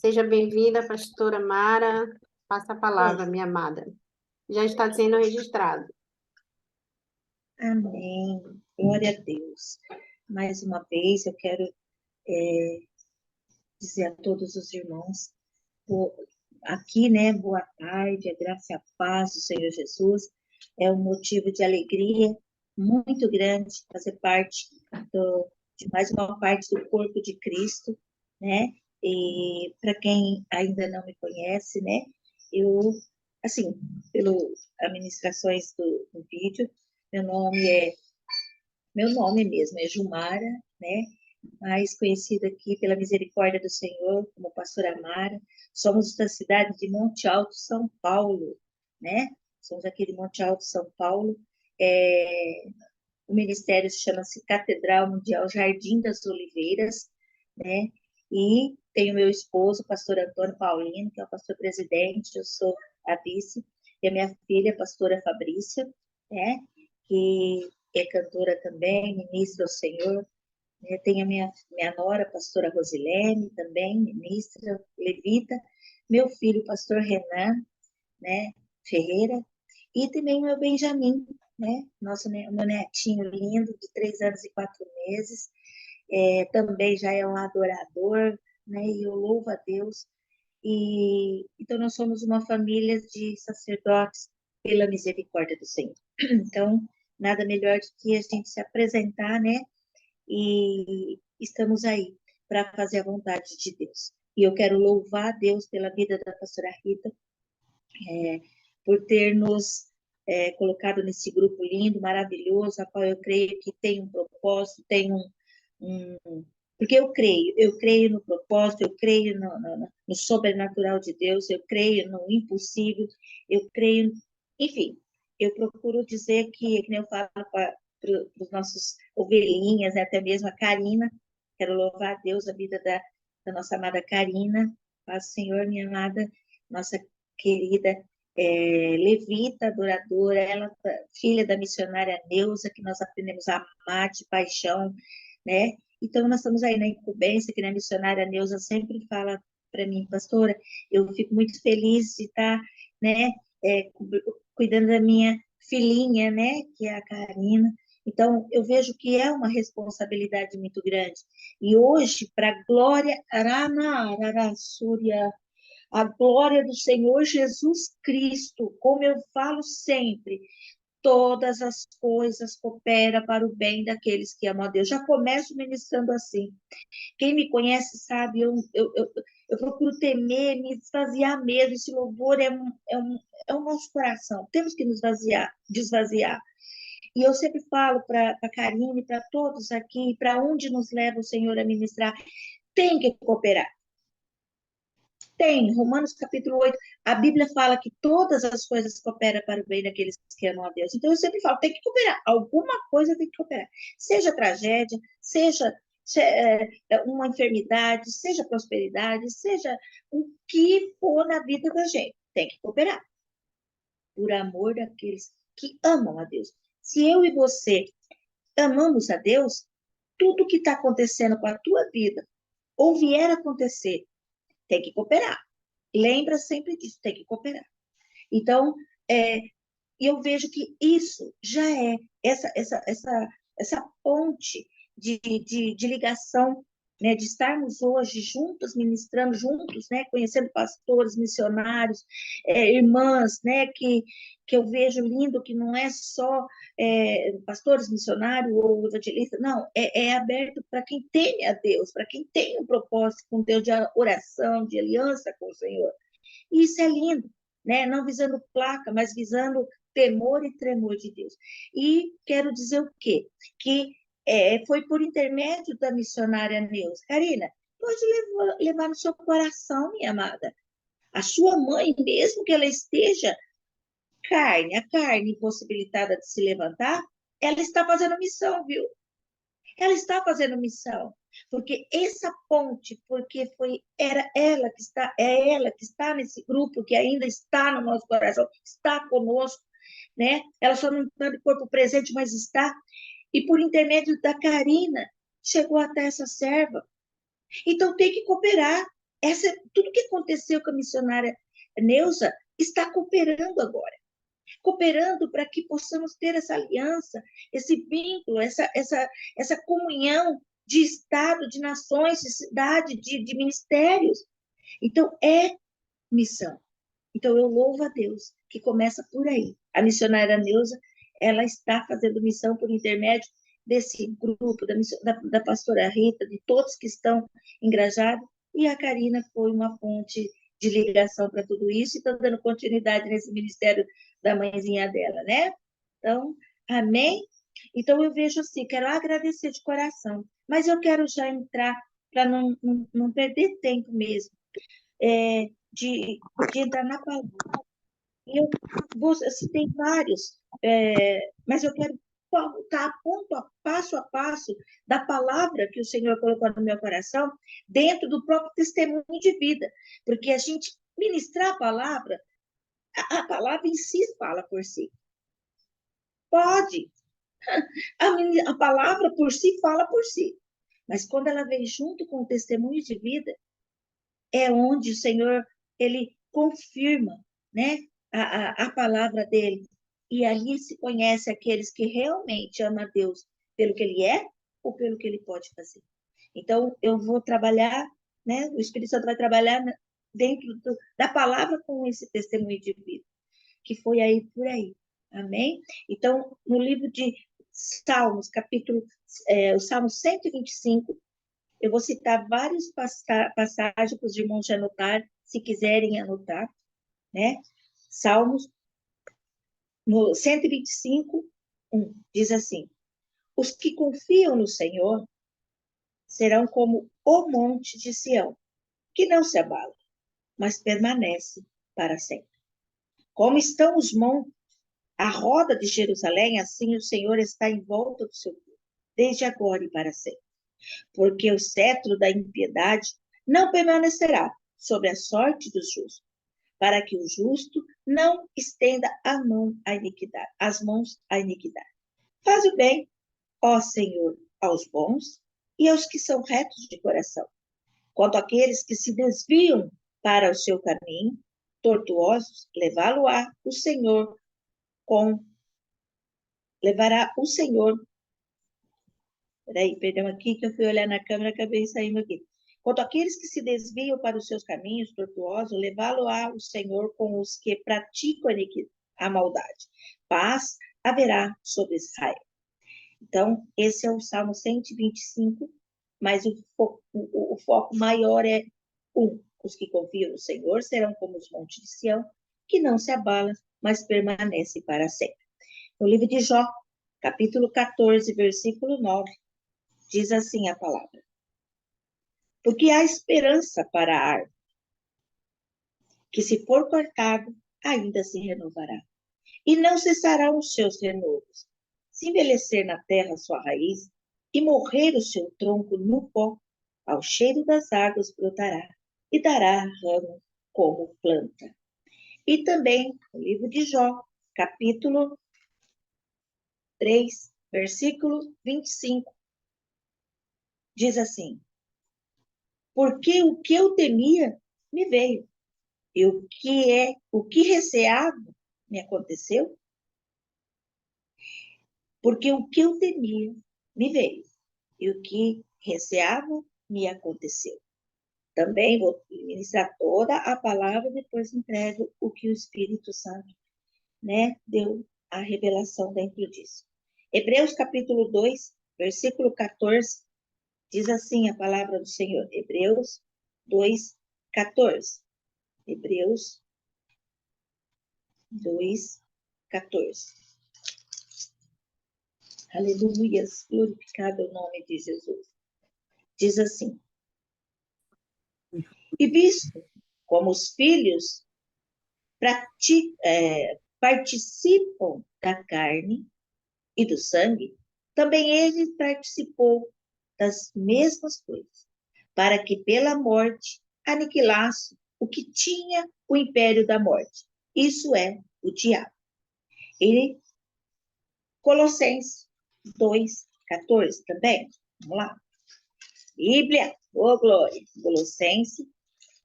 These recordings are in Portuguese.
Seja bem-vinda, pastora Mara. Passa a palavra, Bem, minha amada. Já está sendo registrado. amém. Glória a Deus. Mais uma vez, eu quero dizer a todos os irmãos, bo- aqui, né, boa tarde, a graça e a paz do Senhor Jesus. É um motivo de alegria muito grande fazer parte de mais uma parte do corpo de Cristo, né? E para quem ainda não me conhece, né, eu, assim, pelo administrações do vídeo, meu nome é Meu nome mesmo é Jumara, né? Mais conhecida aqui pela misericórdia do Senhor como pastora Amara. Somos da cidade de Monte Alto, São Paulo, né? Somos aqui de Monte Alto, São Paulo. O ministério chama-se Catedral Mundial Jardim das Oliveiras, né? E tenho meu esposo, pastor Antônio Paulino, que é o pastor presidente, eu sou a vice, e a minha filha, a pastora Fabrícia, né? Que é cantora também, ministra ao Senhor. Tem a minha nora, a pastora Rosilene, também, ministra, levita. Meu filho, o pastor Renan, né, Ferreira. E também o meu Benjamin, né, meu netinho lindo, de 3 anos e 4 meses. Também já é um adorador, né, e eu louvo a Deus. Então, nós somos uma família de sacerdotes pela misericórdia do Senhor. Então, nada melhor do que a gente se apresentar, né, e estamos aí para fazer a vontade de Deus. E eu quero louvar a Deus pela vida da pastora Rita, por ter nos colocado nesse grupo lindo, maravilhoso, a qual eu creio que tem um propósito, porque eu creio no propósito, eu creio no sobrenatural de Deus, eu creio no impossível, eu creio, enfim, eu procuro dizer que nem eu falo para os nossos ovelhinhas, né, até mesmo a Karina, quero louvar a Deus a vida da nossa amada Karina, paz Senhor, minha amada, nossa querida levita, adoradora, ela filha da missionária Neuza, que nós aprendemos a amar de paixão, né? Então, nós estamos aí na incumbência, que a missionária Neuza sempre fala para mim, pastora, eu fico muito feliz de estar, né, é, cuidando da minha filhinha, né, que é a Karina. Então, eu vejo que é uma responsabilidade muito grande. E hoje, para a glória, a glória do Senhor Jesus Cristo, como eu falo sempre, todas as coisas cooperam para o bem daqueles que amam a Deus. Já começo ministrando assim. Quem me conhece sabe, eu procuro temer, me esvaziar mesmo. Esse louvor é o nosso coração. Temos que nos desvaziar. E eu sempre falo para a Karine, para todos aqui, para onde nos leva o Senhor a ministrar, tem que cooperar. Tem, Romanos capítulo 8, a Bíblia fala que todas as coisas cooperam para o bem daqueles que amam a Deus. Então eu sempre falo, tem que cooperar, alguma coisa tem que cooperar. Seja tragédia, seja uma enfermidade, seja prosperidade, seja o que for na vida da gente, tem que cooperar, por amor daqueles que amam a Deus. Se eu e você amamos a Deus, tudo que está acontecendo com a tua vida, ou vier a acontecer, tem que cooperar. Lembra sempre disso, tem que cooperar. Então, é, eu vejo que isso já é essa ponte de ligação, né, de estarmos hoje juntos, ministrando juntos, né, conhecendo pastores, missionários, irmãs, né, que eu vejo lindo, que não é só pastores, missionários ou evangelistas, não, é aberto para quem teme a Deus, para quem tem um propósito com Deus de oração, de aliança com o Senhor. E isso é lindo, né? Não visando placa, mas visando temor e tremor de Deus. E quero dizer o quê? Que foi por intermédio da missionária Neuza. Karina, pode levar no seu coração, minha amada. A sua mãe, mesmo que ela esteja a carne impossibilitada de se levantar, ela está fazendo missão, viu? Ela está fazendo missão, porque essa ponte, porque é ela que está nesse grupo, que ainda está no nosso coração, está conosco, né? Ela só não está de corpo presente, mas está. E por intermédio da Karina, chegou até essa serva. Então tem que cooperar. tudo que aconteceu com a missionária Neuza está cooperando agora. Cooperando para que possamos ter essa aliança, esse vínculo, essa comunhão de Estado, de nações, de cidade, de ministérios. Então, é missão. Então, eu louvo a Deus, que começa por aí. A missionária Neuza, ela está fazendo missão por intermédio desse grupo, da pastora Rita, de todos que estão engajados, e a Karina foi uma ponte de ligação para tudo isso, e está dando continuidade nesse ministério da mãezinha dela, né? Então, amém? Então, eu vejo assim, quero agradecer de coração, mas eu quero já entrar, para não perder tempo mesmo, de entrar na palavra. Eu citei vários, mas eu quero estar passo a passo da palavra que o Senhor colocou no meu coração, dentro do próprio testemunho de vida, porque a gente ministrar a palavra em si fala por si. Pode, a palavra por si fala por si, mas quando ela vem junto com o testemunho de vida, é onde o Senhor, ele confirma, né, a palavra dele. E ali se conhece aqueles que realmente amam a Deus pelo que ele é ou pelo que ele pode fazer. Então, eu vou trabalhar, né, o Espírito Santo vai trabalhar dentro da palavra com esse testemunho de vida, que foi aí por aí. Amém? Então, no livro de Salmos, o Salmo 125, eu vou citar várias passagens para os irmãos já anotar, se quiserem anotar, né? Salmos, no 125, 1, diz assim: os que confiam no Senhor serão como o monte de Sião, que não se abala, mas permanece para sempre. Como estão os montes à roda de Jerusalém, assim o Senhor está em volta do seu povo, desde agora e para sempre. Porque o cetro da impiedade não permanecerá sobre a sorte dos justos, para que o justo não estenda as mãos à iniquidade. Faz o bem, ó Senhor, aos bons e aos que são retos de coração. Quanto àqueles que se desviam para o seu caminho, tortuosos, levará o Senhor. Peraí, perdão aqui que eu fui olhar na câmera e acabei saindo aqui. Quanto àqueles que se desviam para os seus caminhos tortuosos, levá-lo-á o Senhor com os que praticam a maldade. Paz haverá sobre Israel. Então, esse é o Salmo 125, mas o foco maior é os que confiam no Senhor serão como os montes de Sião, que não se abalam, mas permanecem para sempre. No livro de Jó, capítulo 14, versículo 9, diz assim a palavra: porque há esperança para a árvore, que se for cortado, ainda se renovará. E não cessarão os seus renovos. Se envelhecer na terra sua raiz, e morrer o seu tronco no pó, ao cheiro das águas brotará, e dará ramo como planta. E também, no livro de Jó, capítulo 3, versículo 25, diz assim: porque o que eu temia me veio, e o que receava me aconteceu, porque o que eu temia me veio, e o que receava me aconteceu. Também vou ministrar toda a palavra, depois entrego o que o Espírito Santo, né, deu a revelação dentro disso. Hebreus capítulo 2, versículo 14, diz assim a palavra do Senhor. Hebreus 2, 14. Hebreus 2, 14. Aleluias, glorificado é o nome de Jesus. Diz assim: e visto como os filhos participam da carne e do sangue, também ele participou das mesmas coisas, para que pela morte aniquilasse o que tinha o império da morte, isso é, o diabo. E Colossenses 2, 14 também, vamos lá. Bíblia, glória, Colossenses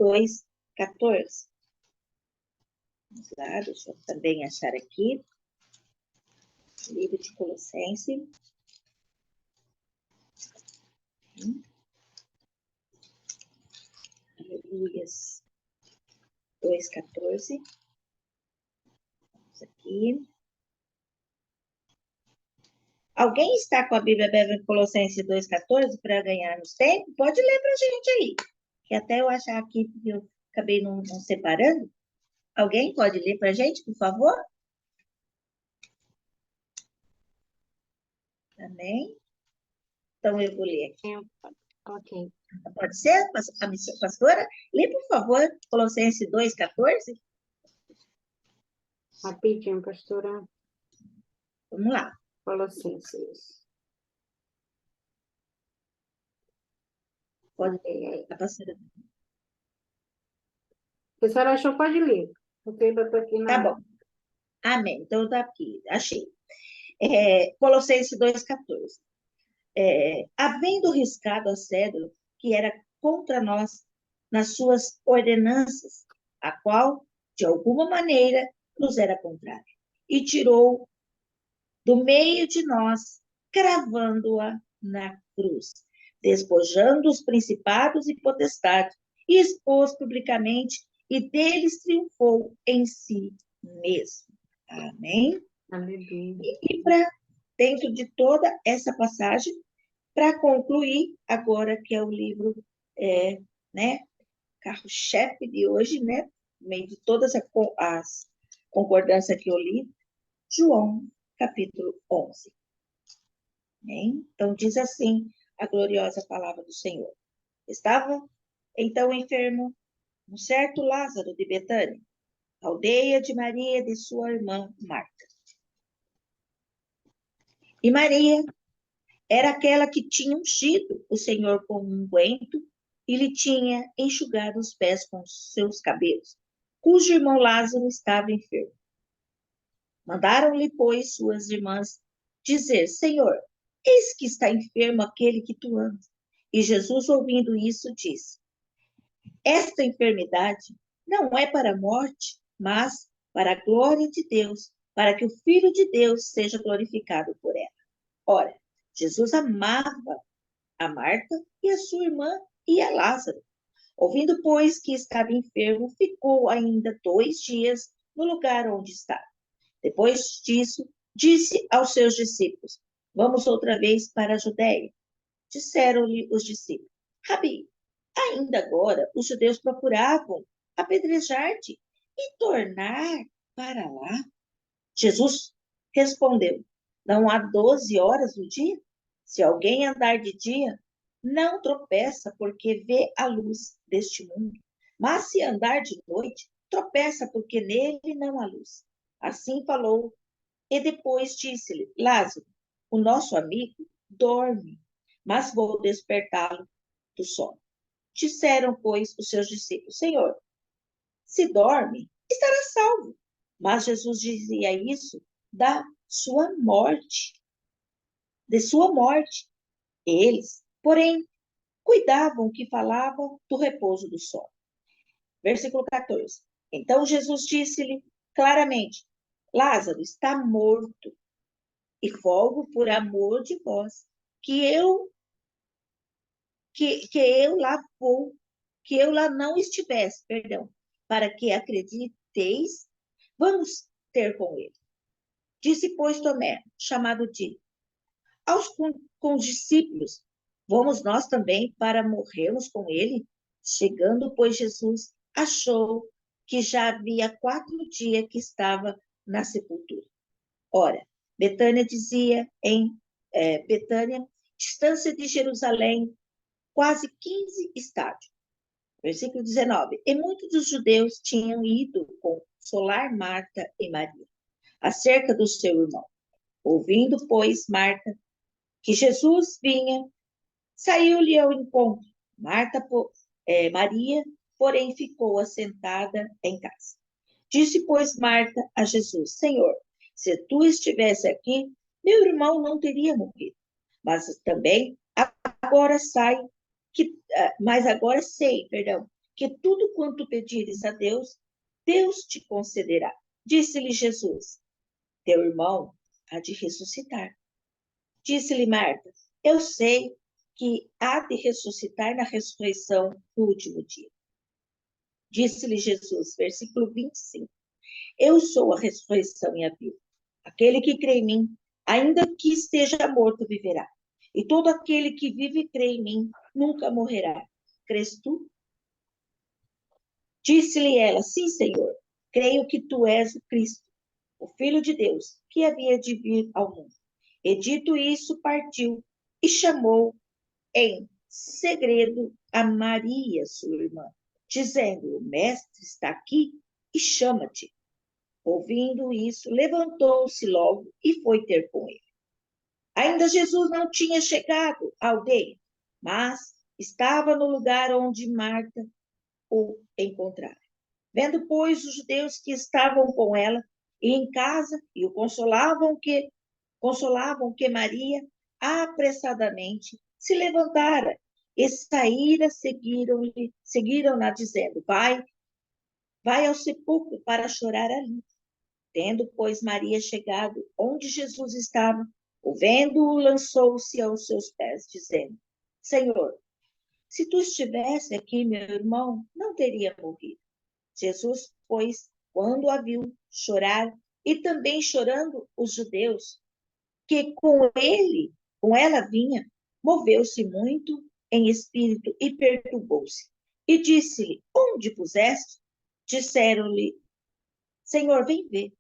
2:14. Vamos lá, deixa eu também achar aqui. Livro de Colossenses. Aleluias. 2:14. Vamos aqui. Alguém está com a Bíblia aberta em Colossenses 2:14 para ganhar nos tempos? Pode ler para a gente aí. Que até eu achar aqui, porque eu acabei não separando. Alguém pode ler para a gente, por favor? Amém? Então, eu vou ler aqui. Ok. Pode ser, a pastora? Lê, por favor, Colossenses 2:14. Rapidinho, pastora. Vamos lá. Colossenses. Pode ler, a pastora. Se a senhora achou, pode ler. Porque eu estou aqui Tá na... bom. Amém. Então, tá aqui. Achei. Colossenses 2:14. Havendo riscado a cédula que era contra nós nas suas ordenanças, a qual, de alguma maneira, nos era contrária, e tirou do meio de nós, cravando-a na cruz, despojando os principados e potestades, e expôs publicamente, e deles triunfou em si mesmo. Amém? Aleluia. E dentro de toda essa passagem, para concluir, agora que é o livro, né, carro-chefe de hoje, né, no meio de todas as concordâncias que eu li, João, capítulo 11. Amém? Então, diz assim a gloriosa palavra do Senhor. Estava, então, enfermo um certo Lázaro de Betânia, aldeia de Maria e de sua irmã Marta. E Maria era aquela que tinha ungido o Senhor com um unguento e lhe tinha enxugado os pés com os seus cabelos, cujo irmão Lázaro estava enfermo. Mandaram-lhe, pois, suas irmãs dizer: Senhor, eis que está enfermo aquele que tu amas. E Jesus, ouvindo isso, disse: Esta enfermidade não é para a morte, mas para a glória de Deus, para que o Filho de Deus seja glorificado por ela. Ora, Jesus amava a Marta e a sua irmã e a Lázaro. Ouvindo, pois, que estava enfermo, ficou ainda 2 dias no lugar onde estava. Depois disso, disse aos seus discípulos: Vamos outra vez para a Judéia. Disseram-lhe os discípulos: Rabi, ainda agora os judeus procuravam apedrejar-te e tornar para lá. Jesus respondeu: Não há 12 horas no dia? Se alguém andar de dia, não tropeça porque vê a luz deste mundo. Mas se andar de noite, tropeça porque nele não há luz. Assim falou. E depois disse-lhe: Lázaro, o nosso amigo, dorme, mas vou despertá-lo do sono. Disseram, pois, os seus discípulos: Senhor, se dorme, estará salvo. Mas Jesus dizia isso da sua morte, de sua morte. Eles, porém, cuidavam que falavam do repouso do sono. Versículo 14. Então Jesus disse-lhe claramente: Lázaro está morto, e folgo por amor de vós, que eu lá vou, que eu lá não estivesse, perdão, para que acrediteis, vamos ter com ele. Disse, pois, Tomé, chamado Dídimo, com os discípulos: Vamos nós também para morrermos com ele? Chegando, pois, Jesus achou que já havia 4 dias que estava na sepultura. Ora, Betânia Betânia, distância de Jerusalém, quase 15 estádios. Versículo 19. E muitos dos judeus tinham ido consolar Marta e Maria acerca do seu irmão. Ouvindo, pois, Marta que Jesus vinha, saiu-lhe ao encontro. Maria, porém, ficou assentada em casa. Disse, pois, Marta a Jesus: Senhor, se tu estivesse aqui, meu irmão não teria morrido. Mas também agora mas agora sei, que tudo quanto pedires a Deus, Deus te concederá. Disse-lhe Jesus: teu irmão há de ressuscitar. Disse-lhe Marta: eu sei que há de ressuscitar na ressurreição do último dia. Disse-lhe Jesus, versículo 25: eu sou a ressurreição e a vida. Aquele que crê em mim, ainda que esteja morto, viverá. E todo aquele que vive e crê em mim, nunca morrerá. Crês tu? Disse-lhe ela: sim, Senhor, creio que tu és o Cristo, o Filho de Deus, que havia de vir ao mundo. E dito isso, partiu e chamou em segredo a Maria, sua irmã, dizendo: o mestre está aqui e chama-te. Ouvindo isso, levantou-se logo e foi ter com ele. Ainda Jesus não tinha chegado à aldeia, mas estava no lugar onde Marta o encontrara. Vendo, pois, os judeus que estavam com ela e em casa e o consolavam que Maria apressadamente se levantara e saíra, seguiram-na dizendo: vai ao sepulcro para chorar ali. Tendo, pois, Maria chegado onde Jesus estava, o vendo-o, lançou-se aos seus pés, dizendo: Senhor, se tu estivesse aqui, meu irmão não teria morrido. Jesus, pois, quando a viu chorar, e também chorando os judeus, que com ela vinha, moveu-se muito em espírito e perturbou-se. E disse-lhe: onde puseste? Disseram-lhe: Senhor, vem ver.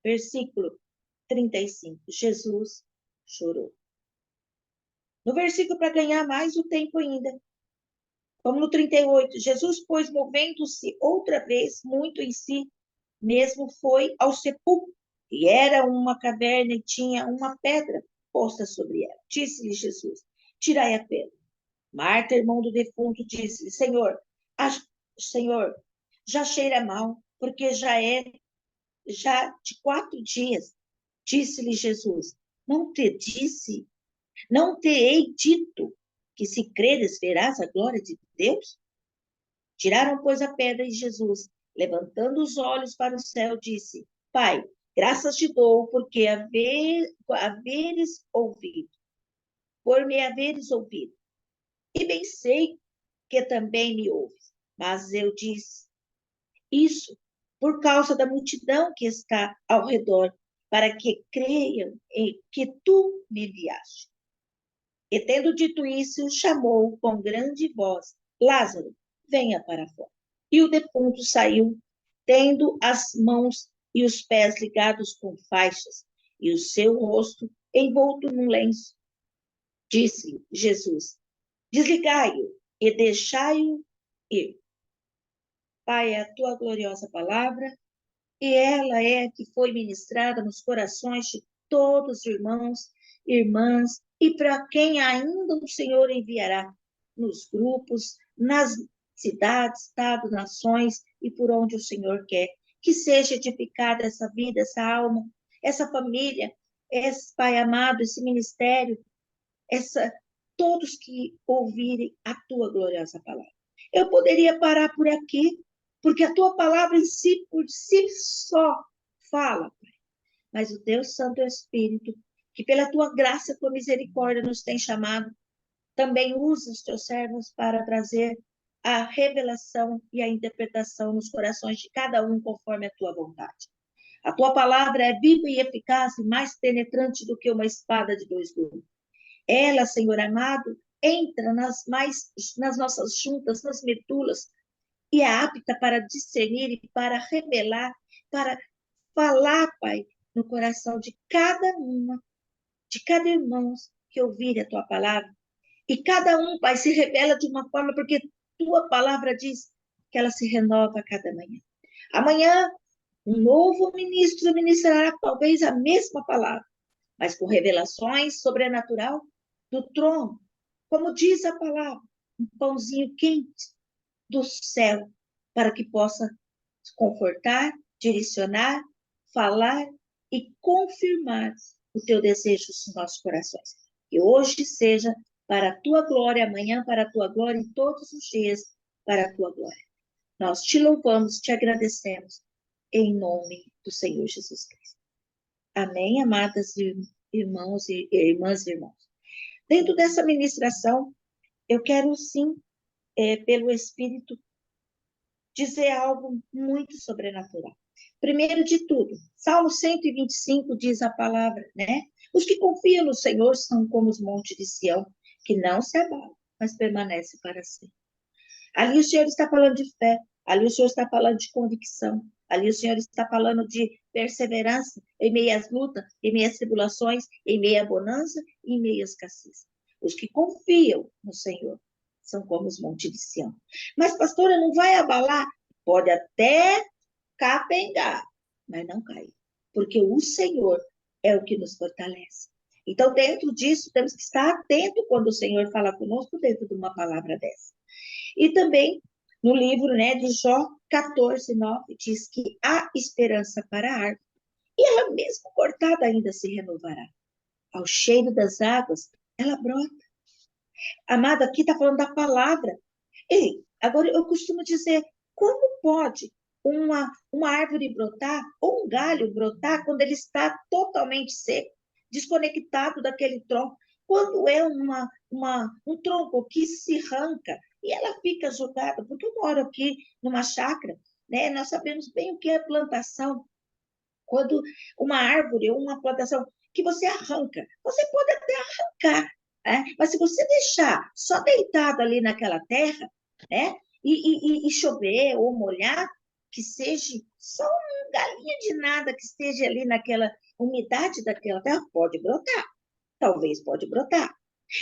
Versículo 35. Jesus chorou. No versículo, para ganhar mais o tempo ainda, como no 38, Jesus, pois, movendo-se outra vez muito em si, mesmo foi ao sepulcro, e era uma caverna e tinha uma pedra posta sobre ela. Disse-lhe Jesus: tirai a pedra. Marta, irmão do defunto, disse-lhe: Senhor, já cheira mal, porque já de 4 dias. Disse-lhe Jesus: não te hei dito que se creres verás a glória de Deus? Tiraram, pois, a pedra e Jesus, levantando os olhos para o céu, disse: Pai, graças te dou porque haveres ouvido, por me haveres ouvido. E bem sei que também me ouves. Mas eu disse isso por causa da multidão que está ao redor, para que creiam em que tu me enviaste. E tendo dito isso, chamou com grande voz: Lázaro, venha para fora. E o defunto saiu, tendo as mãos e os pés ligados com faixas, e o seu rosto envolto num lenço. Disse-lhe Jesus: desligai-o e deixai-o ir. Pai, é a tua gloriosa palavra, e ela é que foi ministrada nos corações de todos os irmãos, irmãs, e para quem ainda o Senhor enviará nos grupos, nas cidades, estados, nações e por onde o Senhor quer. Que seja edificada essa vida, essa alma, essa família, esse Pai amado, esse ministério, todos que ouvirem a tua gloriosa palavra. Eu poderia parar por aqui, porque a tua palavra em si, por si só, fala, Pai. Mas o Deus Santo Espírito, que pela tua graça e tua misericórdia nos tem chamado, também usa os teus servos para trazer a revelação e a interpretação nos corações de cada um conforme a tua vontade. A tua palavra é viva e eficaz e mais penetrante do que uma espada de 2 gumes. Ela, Senhor amado, entra nas nossas juntas, nas medulas, e é apta para discernir e para revelar, para falar, Pai, no coração de cada irmão que ouvir a tua palavra. E cada um, Pai, se revela de uma forma, porque tua palavra diz que ela se renova a cada manhã. Amanhã, um novo ministro ministrará talvez a mesma palavra, mas com revelações sobrenatural do trono. Como diz a palavra, um pãozinho quente do céu, para que possa confortar, direcionar, falar e confirmar o teu desejo nos nossos corações. Que hoje seja para a tua glória, amanhã para a tua glória e todos os dias para a tua glória. Nós te louvamos, te agradecemos, em nome do Senhor Jesus Cristo. Amém, amadas irmãos e irmãs e irmãos. Dentro dessa ministração, eu quero sim, pelo Espírito, dizer algo muito sobrenatural. Primeiro de tudo, Salmo 125 diz a palavra, né? Os que confiam no Senhor são como os montes de Sião, que não se abalam, mas permanecem para sempre. Ali o Senhor está falando de fé, ali o Senhor está falando de convicção, ali o Senhor está falando de perseverança em meio às lutas, em meio às tribulações, em meio à bonança e em meio à escassez. Os que confiam no Senhor são como os montes de Sião. Mas, pastora, não vai abalar? Pode até capengar, mas não cair. Porque o Senhor é o que nos fortalece. Então, dentro disso, temos que estar atento quando o Senhor fala conosco dentro de uma palavra dessa. E também, no livro, né, de Jó 14, 9, diz que há esperança para a árvore, e ela mesmo cortada ainda se renovará. Ao cheiro das águas, ela brota. Amado, aqui está falando da palavra. E agora eu costumo dizer, como pode uma árvore brotar, ou um galho brotar, quando ele está totalmente seco, desconectado daquele tronco? Quando é um tronco que se arranca e ela fica jogada, porque eu moro aqui numa chácara, né? Nós sabemos bem o que é plantação. Quando uma árvore ou uma plantação que você arranca, você pode até arrancar, né? Mas se você deixar só deitado ali naquela terra, né? E chover ou molhar, que seja só um galinho de nada que esteja ali naquela umidade daquela terra, pode brotar, talvez pode brotar.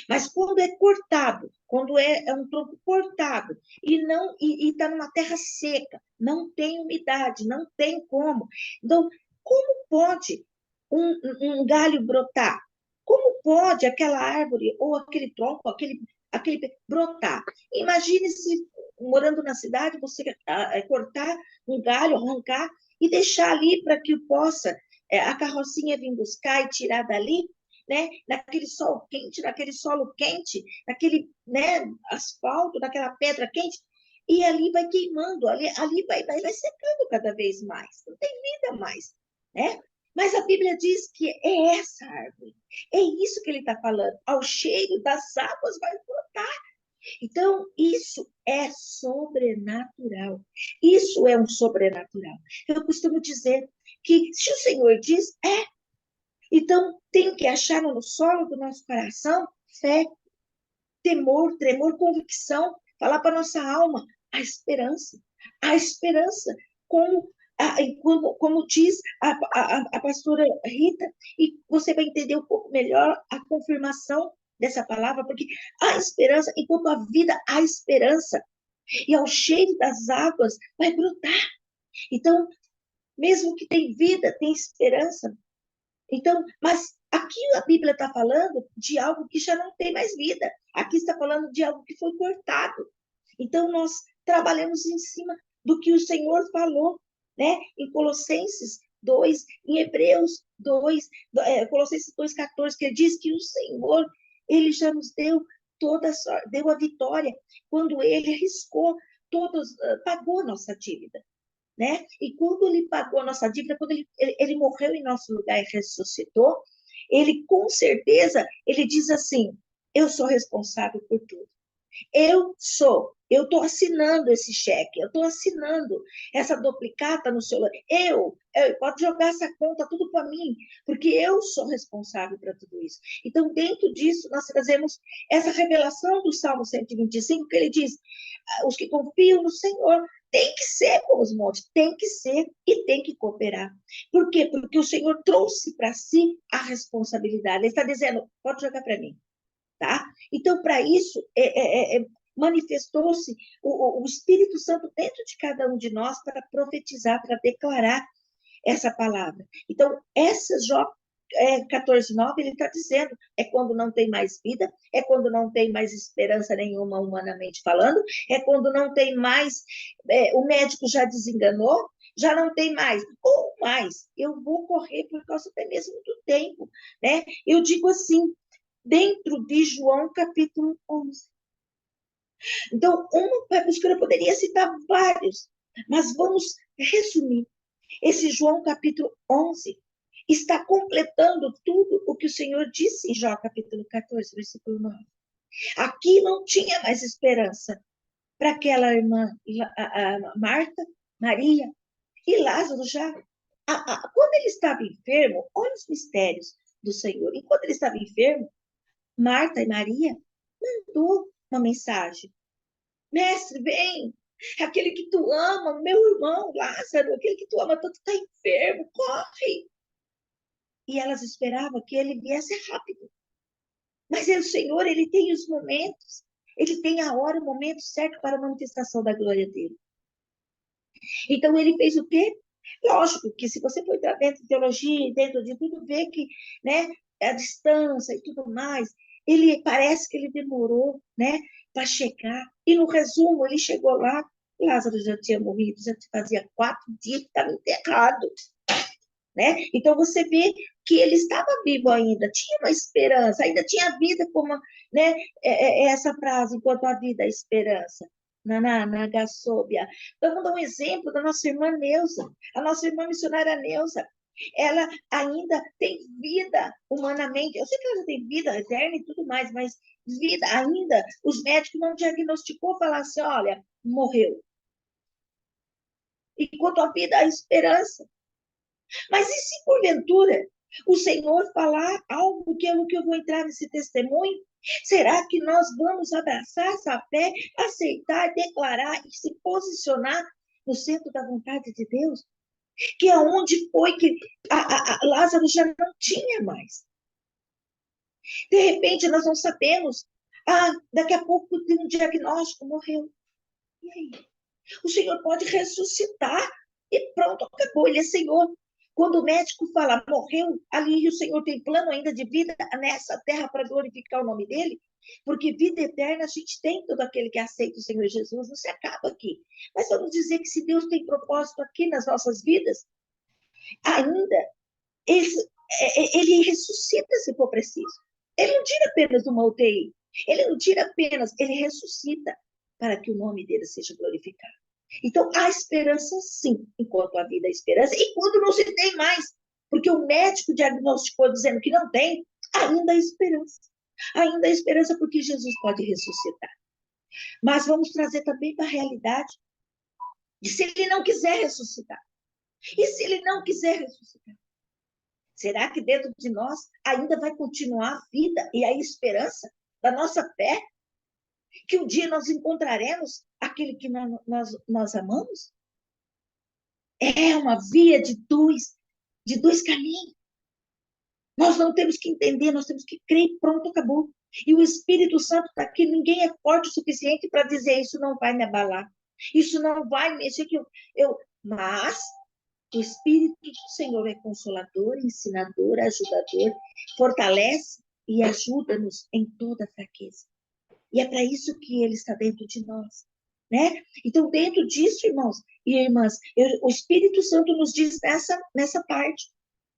Mas quando é cortado, quando é um tronco cortado e não está numa terra seca, não tem umidade, não tem como. Então, como pode um galho brotar? Como pode aquela árvore ou aquele tronco, aquele brotar? Imagine se, morando na cidade, você cortar um galho, arrancar e deixar ali para que possa a carrocinha vir buscar e tirar dali, né? Naquele sol quente, naquele solo quente, naquele, né, asfalto, naquela pedra quente, e ali vai queimando, ali vai secando cada vez mais, não tem vida mais, né? Mas a Bíblia diz que é essa árvore, é isso que ele está falando, ao cheiro das águas vai brotar. Então, isso é sobrenatural. Isso é um sobrenatural. Eu costumo dizer que se o Senhor diz, então, tem que achar no solo do nosso coração fé, temor, tremor, convicção, falar para nossa alma a esperança. A esperança, como diz a pastora Rita, e você vai entender um pouco melhor a confirmação dessa palavra, porque a esperança, enquanto a vida, há esperança, e ao cheiro das águas vai brotar. Então, mesmo que tem vida, tem esperança. Então, mas aqui a Bíblia está falando de algo que já não tem mais vida. Aqui está falando de algo que foi cortado. Então, nós trabalhamos em cima do que o Senhor falou, né? Em Colossenses 2, em Hebreus 2, Colossenses 2,14, que ele diz que o Senhor, ele já nos deu deu a vitória quando ele arriscou pagou a nossa dívida, né? E quando ele pagou a nossa dívida, quando ele morreu em nosso lugar e ressuscitou, ele com certeza, ele diz assim, eu sou responsável por tudo. Eu estou assinando esse cheque, eu estou assinando essa duplicata no seu... pode jogar essa conta tudo para mim, porque eu sou responsável para tudo isso. Então, dentro disso, nós trazemos essa revelação do Salmo 125, que ele diz, os que confiam no Senhor tem que ser como os montes, tem que ser e tem que cooperar. Por quê? Porque o Senhor trouxe para si a responsabilidade. Ele está dizendo, pode jogar para mim. Tá? Então, para isso, manifestou-se o Espírito Santo dentro de cada um de nós para profetizar, para declarar essa palavra. Então, essa Jó 14:9, ele está dizendo, é quando não tem mais vida, é quando não tem mais esperança nenhuma humanamente falando, é quando não tem mais, o médico já desenganou, já não tem mais, ou mais, eu vou correr por causa até mesmo do tempo, né? Eu digo assim, dentro de João capítulo 11. Então, uma pastora poderia citar vários, mas vamos resumir. Esse João capítulo 11 está completando tudo o que o Senhor disse em Jó capítulo 14, versículo 9. Aqui não tinha mais esperança para aquela irmã, a Marta, Maria e Lázaro já. Quando ele estava enfermo, olha os mistérios do Senhor. Enquanto ele estava enfermo, Marta e Maria mandou uma mensagem. Mestre, vem, aquele que tu ama, meu irmão Lázaro, aquele que tu ama tanto está enfermo, corre. E elas esperavam que ele viesse rápido. Mas o Senhor, ele tem os momentos, ele tem a hora, o momento certo para a manifestação da glória dele. Então, ele fez o quê? Lógico que se você for entrar dentro de teologia, dentro de tudo, vê que, né, a distância e tudo mais, ele parece que ele demorou, né, para chegar. E no resumo, ele chegou lá, Lázaro já tinha morrido, já fazia 4 dias que estava enterrado, né? Então você vê que ele estava vivo ainda, tinha uma esperança, ainda tinha vida, como, né, essa frase, enquanto a vida, a esperança. Na Gassóbia. Então, vou dar um exemplo da nossa irmã Neuza, a nossa irmã missionária Neuza. Ela ainda tem vida humanamente. Eu sei que ela já tem vida eterna e tudo mais, mas vida ainda, os médicos não diagnosticou, falar assim, olha, morreu. Enquanto a vida, a esperança. Mas e se porventura o Senhor falar algo que eu vou entrar nesse testemunho? Será que nós vamos abraçar essa fé, aceitar, declarar e se posicionar no centro da vontade de Deus? Que é onde foi que Lázaro já não tinha mais. De repente, nós não sabemos. Daqui a pouco tem um diagnóstico, morreu. E aí? O Senhor pode ressuscitar e pronto, acabou. Ele é Senhor. Quando o médico fala, morreu, ali o Senhor tem plano ainda de vida nessa terra para glorificar o nome dele, porque vida eterna a gente tem todo aquele que aceita o Senhor Jesus, não se acaba aqui. Mas vamos dizer que se Deus tem propósito aqui nas nossas vidas, ainda ele ressuscita se for preciso. Ele não tira apenas uma UTI, ele não tira apenas, ele ressuscita para que o nome dele seja glorificado. Então, há esperança sim, enquanto a vida é esperança, e quando não se tem mais, porque o médico diagnosticou dizendo que não tem, ainda há esperança. Ainda há esperança porque Jesus pode ressuscitar. Mas vamos trazer também para a realidade de se ele não quiser ressuscitar. E se ele não quiser ressuscitar? Será que dentro de nós ainda vai continuar a vida e a esperança da nossa fé? Que um dia nós encontraremos aquele que nós amamos? É uma via de dois caminhos. Nós não temos que entender, nós temos que crer e pronto, acabou. E o Espírito Santo está aqui, ninguém é forte o suficiente para dizer isso não vai me abalar, isso não vai mexer. Mas o Espírito do Senhor é consolador, ensinador, ajudador, fortalece e ajuda-nos em toda fraqueza. E é para isso que ele está dentro de nós, né? Então, dentro disso, irmãos e irmãs, o Espírito Santo nos diz nessa parte,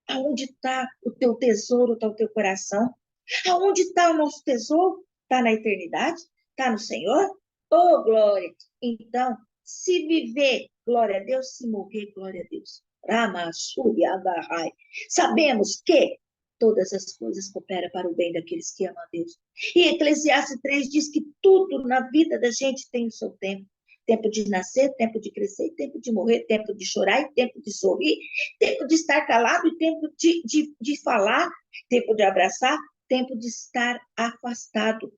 aonde está o teu tesouro, está o teu coração, aonde está o nosso tesouro? Está na eternidade? Está no Senhor? Oh, glória! Então, se viver, glória a Deus, se morrer, glória a Deus. Sabemos que todas as coisas cooperam para o bem daqueles que amam a Deus. E Eclesiastes 3 diz que tudo na vida da gente tem o seu tempo. Tempo de nascer, tempo de crescer, tempo de morrer, tempo de chorar e tempo de sorrir, tempo de estar calado e tempo de falar, tempo de abraçar, tempo de estar afastado.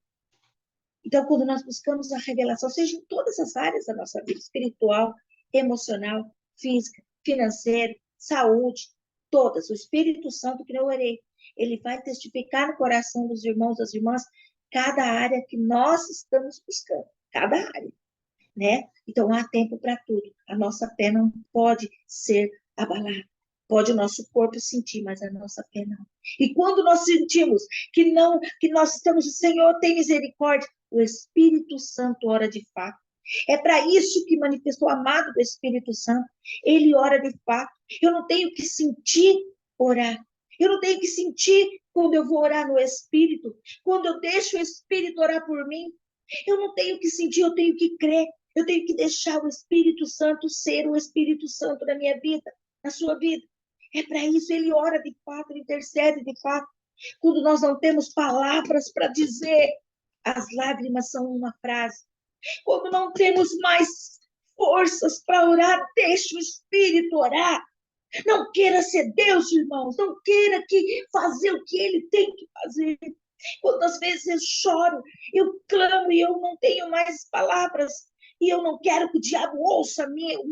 Então, quando nós buscamos a revelação, seja em todas as áreas da nossa vida, espiritual, emocional, física, financeira, saúde, todas, o Espírito Santo que eu orei, ele vai testificar no coração dos irmãos, das irmãs, cada área que nós estamos buscando, cada área, né? Então, há tempo para tudo. A nossa fé não pode ser abalada. Pode o nosso corpo sentir, mas a nossa fé não. E quando nós sentimos que não, que nós estamos, Senhor, tem misericórdia, o Espírito Santo ora de fato. É para isso que manifestou o amado do Espírito Santo. Ele ora de fato. Eu não tenho que sentir orar. Eu não tenho que sentir quando eu vou orar no Espírito. Quando eu deixo o Espírito orar por mim, Eu não tenho que sentir, eu tenho que crer. Eu tenho que deixar o Espírito Santo ser o Espírito Santo na minha vida, na sua vida. É para isso, ele ora de fato, ele intercede de fato. Quando nós não temos palavras para dizer, as lágrimas são uma frase. Quando não temos mais forças para orar, deixe o Espírito orar. Não queira ser Deus, irmãos. Não queira fazer o que ele tem que fazer. Quantas vezes eu choro, eu clamo e eu não tenho mais palavras. E eu não quero que o diabo ouça o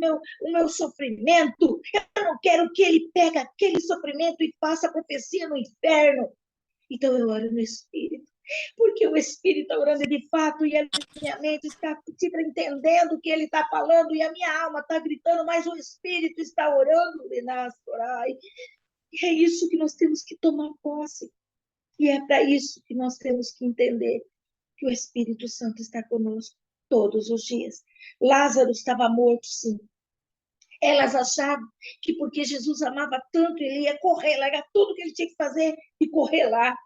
meu sofrimento. Eu não quero que ele pegue aquele sofrimento e faça profecia no inferno. Então eu oro no Espírito. Porque o Espírito está orando de fato e a minha mente está entendendo o que ele está falando e a minha alma está gritando, mas o Espírito está orando. E é isso que nós temos que tomar posse. E é para isso que nós temos que entender que o Espírito Santo está conosco todos os dias. Lázaro estava morto, sim. Elas achavam que porque Jesus amava tanto, ele ia correr, largar tudo que ele tinha que fazer e correr lá.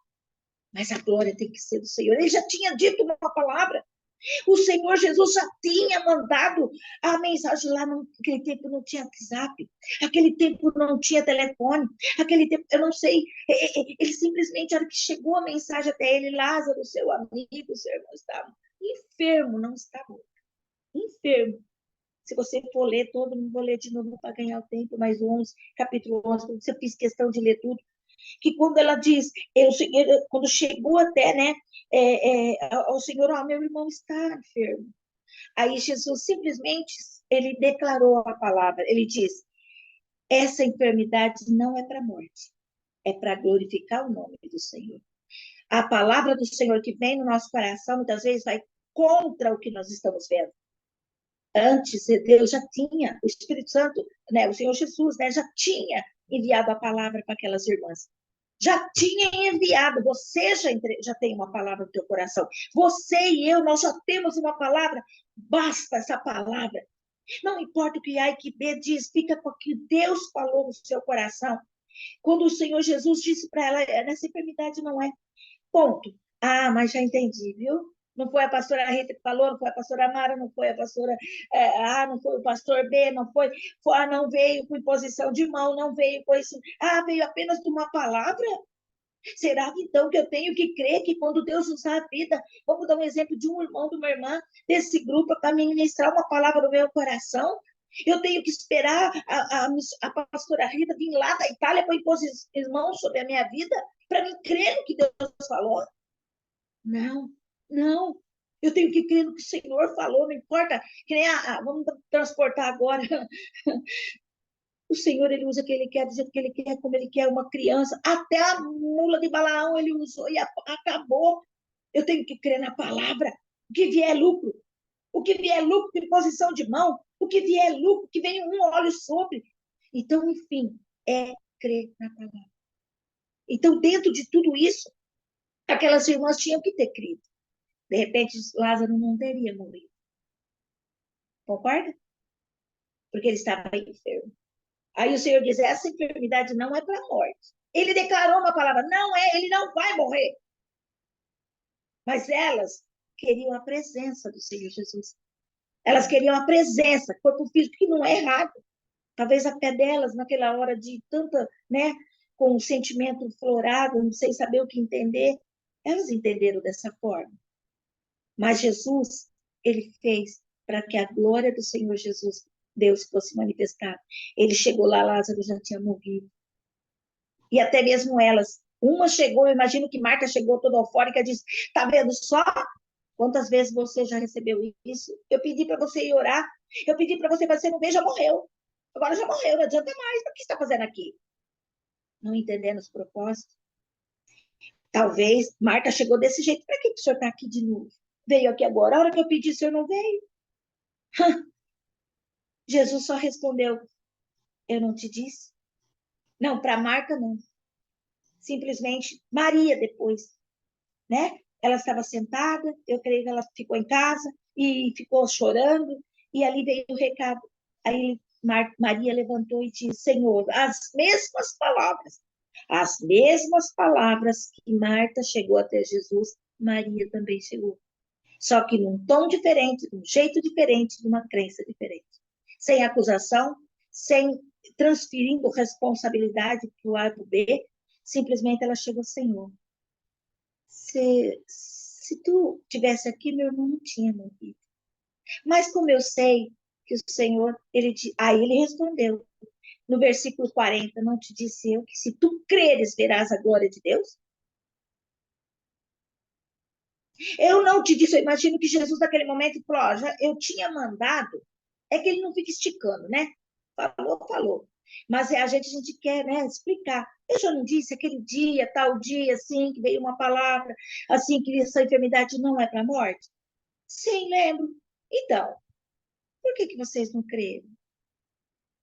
Mas a glória tem que ser do Senhor. Ele já tinha dito uma palavra. O Senhor Jesus já tinha mandado a mensagem lá. Naquele tempo não tinha WhatsApp. Aquele tempo não tinha telefone. Aquele tempo, eu não sei. Ele simplesmente, a hora que chegou a mensagem até ele, Lázaro, seu amigo, seu irmão, estava enfermo, não está morto. Enfermo. Se você for ler todo, não vou ler de novo para ganhar o tempo, mas 11, capítulo 11, porque eu fiz questão de ler tudo, que quando ela diz, quando chegou até, né, ao Senhor, meu irmão está enfermo. Aí Jesus simplesmente, ele declarou a palavra, ele diz, essa enfermidade não é para a morte, é para glorificar o nome do Senhor. A palavra do Senhor que vem no nosso coração, muitas vezes vai contra o que nós estamos vendo. Antes, Deus já tinha, o Espírito Santo, né, o Senhor Jesus, né, já tinha enviado a palavra para aquelas irmãs. Já tinha enviado, você já tem uma palavra no teu coração. Você e eu, nós já temos uma palavra, basta essa palavra. Não importa o que A e que B diz, fica com o que Deus falou no seu coração. Quando o Senhor Jesus disse para ela, nessa enfermidade não é. Ponto. Ah, mas já entendi, viu? Não foi a pastora Rita que falou, não foi a pastora Mara, não foi a pastora não foi o pastor B, não veio com imposição de mão, não veio com isso. Veio apenas de uma palavra? Será que então que eu tenho que crer que quando Deus usar a vida, vamos dar um exemplo de um irmão, de uma irmã desse grupo para ministrar uma palavra no meu coração? Eu tenho que esperar a pastora Rita vir lá da Itália para impor as mãos sobre a minha vida para mim crer no que Deus falou? Não, não. Eu tenho que crer no que o Senhor falou, não importa. Que nem vamos transportar agora. O Senhor, ele usa o que ele quer, do jeito que ele quer, como ele quer, uma criança. Até a mula de Balaão ele usou e acabou. Eu tenho que crer na palavra. O que vier é lucro. O que vier é lucro de posição de mão. O que vier é lucro, que vem um óleo sobre. Então, enfim, é crer na palavra. Então, dentro de tudo isso, aquelas irmãs tinham que ter crido. De repente, Lázaro não teria morrido. Concorda? Porque ele estava enfermo. Aí o Senhor diz, essa enfermidade não é para a morte. Ele declarou uma palavra, não é, ele não vai morrer. Mas elas queriam a presença do Senhor Jesus. Elas queriam a presença, corpo físico, que não é errado. Talvez a fé delas, naquela hora de tanta, né, com o sentimento florado, sem saber o que entender, elas entenderam dessa forma. Mas Jesus, ele fez para que a glória do Senhor Jesus, Deus, fosse manifestada. Ele chegou lá, Lázaro já tinha morrido. E até mesmo elas. Uma chegou, eu imagino que Marta chegou toda eufórica e disse, tá vendo só? Quantas vezes você já recebeu isso? Eu pedi para você ir orar. Eu pedi para você, mas você não veio, já morreu. Agora já morreu, não adianta mais. O que você está fazendo aqui? Não entendendo os propósitos. Talvez Marta chegou desse jeito. Para que o senhor está aqui de novo? Veio aqui agora. A hora que eu pedi, o senhor não veio. Jesus só respondeu, eu não te disse? Não, para Marta não. Simplesmente Maria depois, né? Ela estava sentada, eu creio que ela ficou em casa e ficou chorando, e ali veio o recado. Aí Maria levantou e disse, Senhor, as mesmas palavras que Marta chegou até Jesus, Maria também chegou. Só que num tom diferente, de um jeito diferente, de uma crença diferente. Sem acusação, sem transferindo responsabilidade para o A para o B, simplesmente ela chegou, Senhor, se tu tivesse aqui, meu irmão não tinha morrido. Mas como eu sei que o Senhor, aí ele respondeu, no versículo 40, não te disse eu que se tu creres, verás a glória de Deus? Eu não te disse, eu imagino que Jesus naquele momento falou, já, eu tinha mandado, é que ele não fica esticando, né? Falou, falou. Mas a gente quer, né, explicar. Eu já não disse aquele dia, tal dia, assim, que veio uma palavra, assim, que essa enfermidade não é para a morte? Sim, lembro. Então, por que vocês não creram?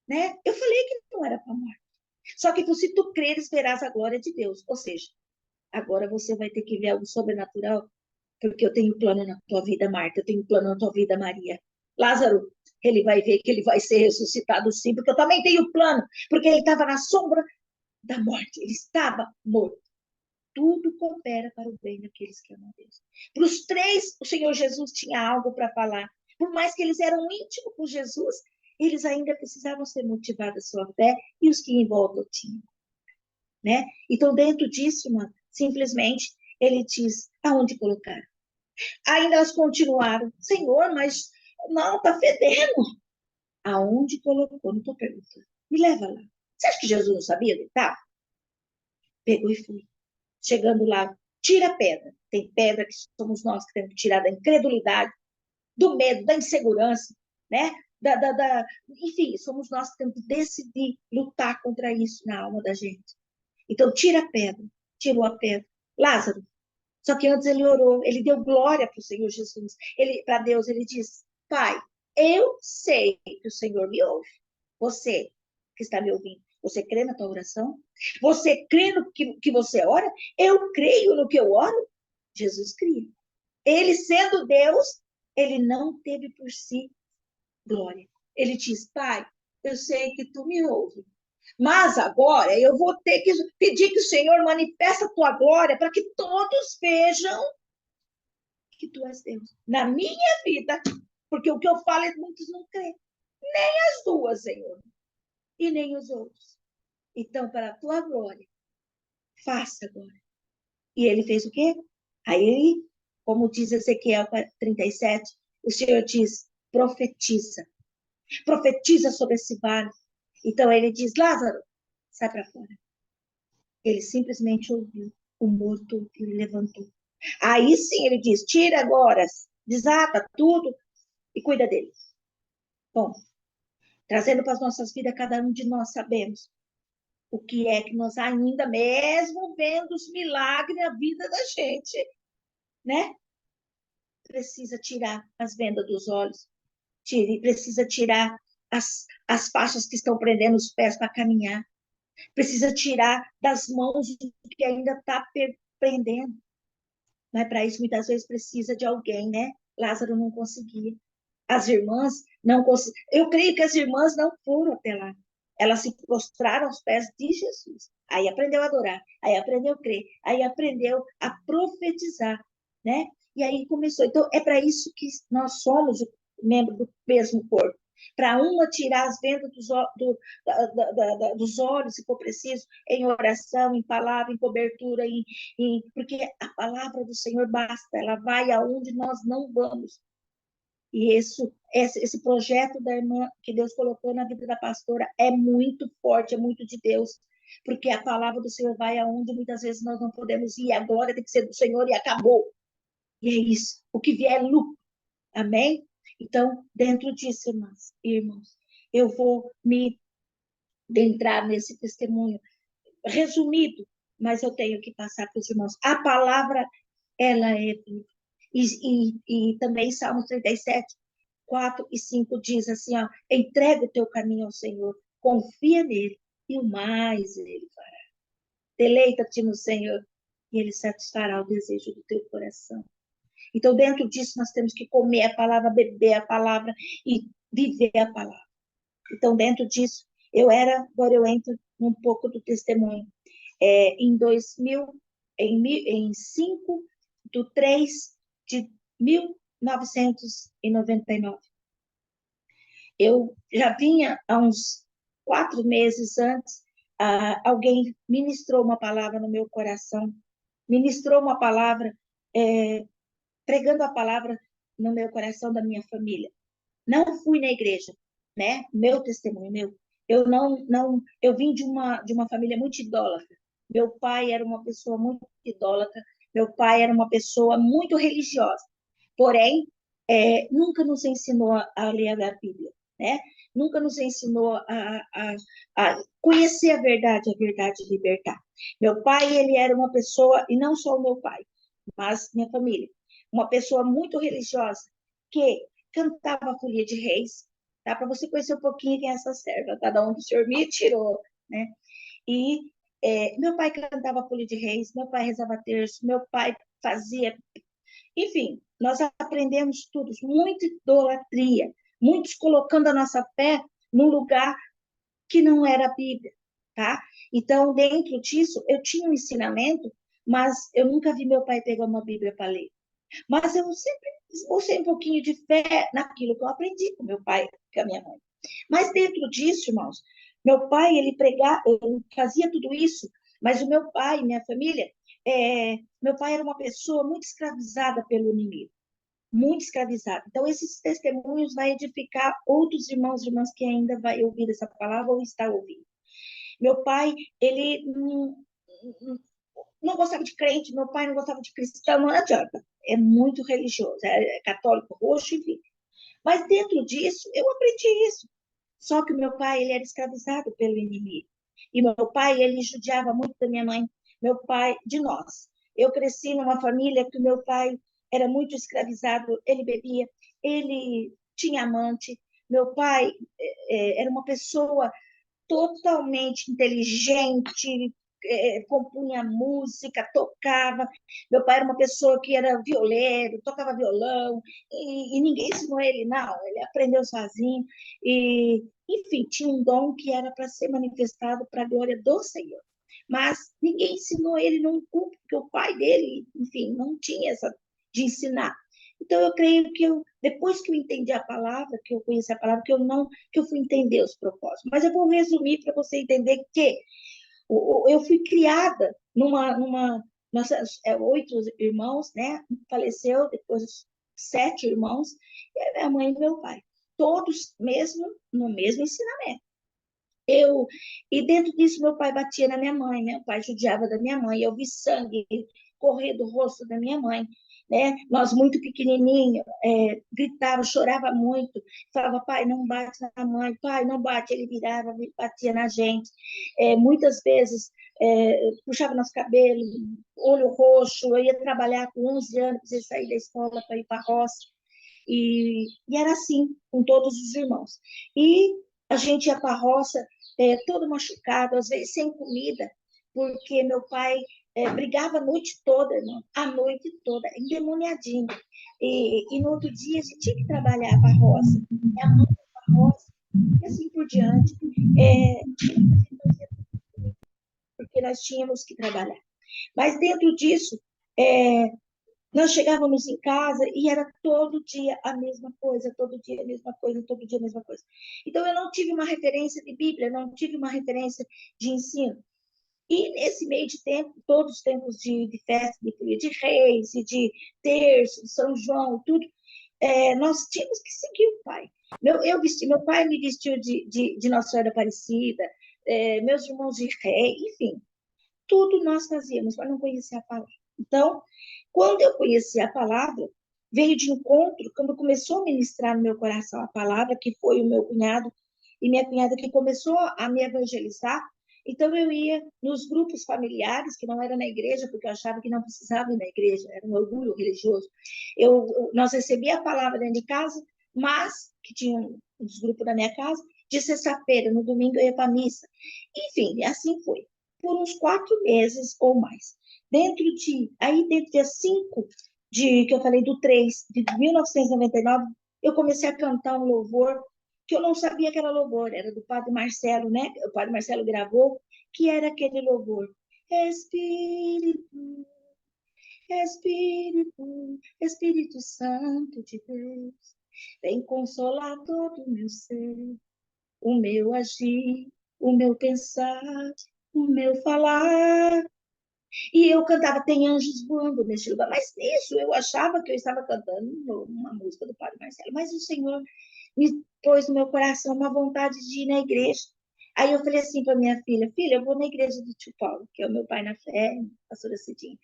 Né? Eu falei que não era para a morte. Só que se tu creres, verás a glória de Deus. Ou seja, agora você vai ter que ver algo sobrenatural, porque eu tenho plano na tua vida, Marta, eu tenho plano na tua vida, Maria. Lázaro, ele vai ver que ele vai ser ressuscitado sim, porque eu também tenho plano, porque ele estava na sombra da morte, ele estava morto. Tudo coopera para o bem daqueles que amam a Deus. Para os três, o Senhor Jesus tinha algo para falar. Por mais que eles eram íntimos com Jesus, eles ainda precisavam ser motivados a sua fé e os que em volta tinham. Né? Então, dentro disso, mano, simplesmente, ele diz aonde colocar. Ainda elas continuaram, Senhor, mas não, está fedendo. Aonde colocou? Não estou perguntando. Me leva lá. Você acha que Jesus não sabia onde estava? Pegou e foi. Chegando lá, tira a pedra. Tem pedra que somos nós que temos que tirar da incredulidade, do medo, da insegurança, né? Enfim, somos nós que temos que decidir lutar contra isso na alma da gente. Então, tira a pedra. Tirou a pedra. Lázaro. Só que antes ele orou, ele deu glória para o Senhor Jesus. Para Deus, ele disse: Pai, eu sei que o Senhor me ouve. Você que está me ouvindo, você crê na tua oração? Você crê no que você ora? Eu creio no que eu oro? Jesus cria. Ele sendo Deus, ele não teve por si glória. Ele diz: Pai, eu sei que tu me ouves. Mas agora eu vou ter que pedir que o Senhor manifeste a tua glória para que todos vejam que tu és Deus. Na minha vida, porque o que eu falo é muitos não creem. Nem as duas, Senhor. E nem os outros. Então, para a tua glória, faça agora. E ele fez o quê? Aí, como diz Ezequiel 37, o Senhor diz, profetiza. Profetiza sobre esse vale. Então, ele diz, Lázaro, sai para fora. Ele simplesmente ouviu. O morto ele levantou. Aí sim ele diz, tira agora, desata tudo e cuida dele. Bom, trazendo para as nossas vidas, cada um de nós sabemos o que é que nós ainda, mesmo vendo os milagres na vida da gente, né? Precisa tirar as vendas dos olhos, precisa tirar as faixas que estão prendendo os pés para caminhar, precisa tirar das mãos o que ainda está prendendo. Mas para isso, muitas vezes, precisa de alguém, né? Lázaro não conseguia. As irmãs não conseguiam. Eu creio que as irmãs não foram até lá. Elas se prostraram aos pés de Jesus. Aí aprendeu a adorar, aí aprendeu a crer, aí aprendeu a profetizar, né? E aí começou. Então, é para isso que nós somos membro do mesmo corpo. Para uma tirar as vendas dos olhos, se for preciso, em oração, em palavra, em cobertura, porque a palavra do Senhor basta, ela vai aonde nós não vamos. E esse projeto da irmã que Deus colocou na vida da pastora é muito forte, é muito de Deus, porque a palavra do Senhor vai aonde muitas vezes nós não podemos ir, a glória tem que ser do Senhor e acabou. E é isso, o que vier é lucro. Amém? Então, dentro disso, irmãos, eu vou me adentrar nesse testemunho resumido, mas eu tenho que passar para os irmãos. A palavra, ela é viva. E também Salmos 37, 4 e 5 diz assim, ó, entrega o teu caminho ao Senhor, confia nele, e o mais ele fará. Deleita-te no Senhor, e ele satisfará o desejo do teu coração. Então, dentro disso, nós temos que comer a palavra, beber a palavra e viver a palavra. Então, dentro disso, agora eu entro um pouco do testemunho. Em 2000, em 5 de 3 de 1000, 1999. Eu já vinha há uns 4 meses antes, alguém ministrou uma palavra no meu coração, ministrou uma palavra, pregando a palavra no meu coração da minha família. Não fui na igreja, né? Meu testemunho, meu. Eu vim de uma família muito idólatra. Meu pai era uma pessoa muito idólatra, meu pai era uma pessoa muito religiosa. Porém, nunca nos ensinou a ler a Bíblia, né? Nunca nos ensinou a conhecer a verdade libertar. Meu pai, ele era uma pessoa, e não só o meu pai, mas minha família, uma pessoa muito religiosa, que cantava a Folia de Reis, tá? Para você conhecer um pouquinho quem é essa serva, tá? Da onde o Senhor me tirou, né? E meu pai cantava a Folia de Reis, meu pai rezava terço, meu pai fazia. Enfim, nós aprendemos tudo, muita idolatria, muitos colocando a nossa fé num lugar que não era a Bíblia, tá? Então, dentro disso, eu tinha um ensinamento, mas eu nunca vi meu pai pegar uma Bíblia para ler. Mas eu sempre usei um pouquinho de fé naquilo que eu aprendi com meu pai e com a minha mãe. Mas dentro disso, irmãos, meu pai, ele pregava, ele fazia tudo isso, mas o meu pai, minha família, meu pai era uma pessoa muito escravizada pelo inimigo, muito escravizada. Então, esses testemunhos vai edificar outros irmãos e irmãs que ainda vai ouvir essa palavra ou está ouvindo. Meu pai, ele não gostava de crente, meu pai não gostava de cristão, não adianta. É muito religioso, é católico roxo, enfim. Mas dentro disso, eu aprendi isso. Só que o meu pai, ele era escravizado pelo inimigo. E meu pai, ele judiava muito da minha mãe, meu pai, de nós. Eu cresci numa família que o meu pai era muito escravizado, ele bebia, ele tinha amante. Meu pai era uma pessoa totalmente inteligente, compunha música, tocava. Meu pai era uma pessoa que era violeiro, tocava violão, e ninguém ensinou ele, não, ele aprendeu sozinho. E, enfim, tinha um dom que era para ser manifestado para a glória do Senhor. Mas ninguém ensinou ele num culto, porque o pai dele, enfim, não tinha essa de ensinar. Então, eu creio que depois que eu entendi a palavra, que eu conheci a palavra, que eu fui entender os propósitos. Mas eu vou resumir para você entender que eu fui criada nós 8 irmãos, né? Faleceu depois 7 irmãos, e a minha mãe e meu pai. Todos no mesmo ensinamento. E dentro disso, meu pai batia na minha mãe, meu pai judiava da minha mãe, eu vi sangue correr do rosto da minha mãe, né? Nós, muito pequenininho, gritava, chorava muito, falava, pai, não bate na mãe, pai, não bate, ele virava, batia na gente. Muitas vezes, puxava nosso cabelo, olho roxo, eu ia trabalhar com 11 anos, precisei sair da escola para ir para a roça, e era assim, com todos os irmãos. E a gente ia para a roça, todo machucado, às vezes sem comida, porque meu pai brigava a noite toda, irmão, a noite toda, endemoniadinho. E no outro dia a gente tinha que trabalhar para a roça. Minha mãe para a roça, e assim por diante. Porque nós tínhamos que trabalhar. Mas dentro disso, nós chegávamos em casa e era todo dia a mesma coisa, todo dia a mesma coisa, todo dia a mesma coisa. Então, eu não tive uma referência de Bíblia, não tive uma referência de ensino. E nesse meio de tempo, todos os tempos de festa, de Folia de Reis, e de terço, de São João, tudo, nós tínhamos que seguir o pai. Meu pai me vestiu de Nossa Senhora Aparecida, meus irmãos de rei, enfim, tudo nós fazíamos, mas não conhecia a palavra. Então, quando eu conheci a palavra, veio de encontro, quando começou a ministrar no meu coração a palavra, que foi o meu cunhado e minha cunhada que começou a me evangelizar. Então, eu ia nos grupos familiares, que não era na igreja, porque eu achava que não precisava ir na igreja, era um orgulho religioso. Nós recebíamos a palavra dentro de casa, mas, que tinha uns grupos da minha casa, de sexta-feira, no domingo eu ia para a missa. Enfim, assim foi por uns 4 meses ou mais. Aí dentro de 5 que eu falei do 3 de 1999, eu comecei a cantar um louvor que eu não sabia que era louvor, era do Padre Marcelo, né? O Padre Marcelo gravou, que era aquele louvor. Espírito, Espírito, Espírito Santo de Deus, vem consolar todo o meu ser, o meu agir, o meu pensar, o meu falar. E eu cantava Tem Anjos Voando neste lugar, mas nisso eu achava que eu estava cantando uma música do Padre Marcelo, mas o Senhor me pôs no meu coração uma vontade de ir na igreja. Aí eu falei assim para minha filha, filha, eu vou na igreja do tio Paulo, que é o meu pai na fé, pastora Cidinha.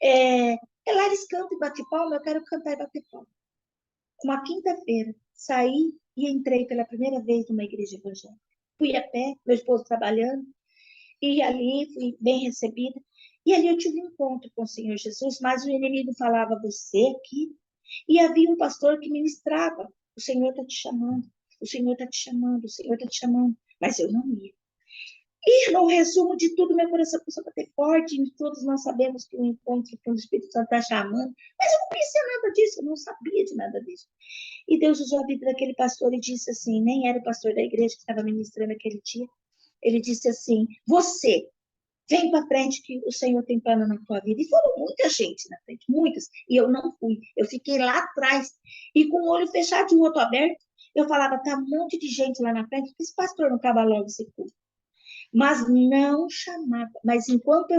Lá eles cantam e batem palma, eu quero cantar e bater palma. Uma quinta-feira, saí e entrei pela primeira vez numa igreja evangélica. Fui a pé, meu esposo trabalhando, e ali fui bem recebida. E ali eu tive um encontro com o Senhor Jesus, mas o inimigo falava, você aqui? E havia um pastor que ministrava, o Senhor está te chamando, o Senhor está te chamando, o Senhor está te chamando. Mas eu não ia. E no resumo de tudo, meu coração começou a bater forte, e todos nós sabemos que o encontro com o Espírito Santo está chamando, mas eu não conhecia nada disso, eu não sabia de nada disso. E Deus usou a vida daquele pastor e disse assim, nem era o pastor da igreja que estava ministrando aquele dia, ele disse assim, você, vem para frente que o Senhor tem plano na tua vida. E foram muita gente na frente, muitas. E eu não fui. Eu fiquei lá atrás. E com o olho fechado e o outro aberto, eu falava, tá um monte de gente lá na frente, esse pastor não acaba logo esse culto. Mas não chamava. Mas enquanto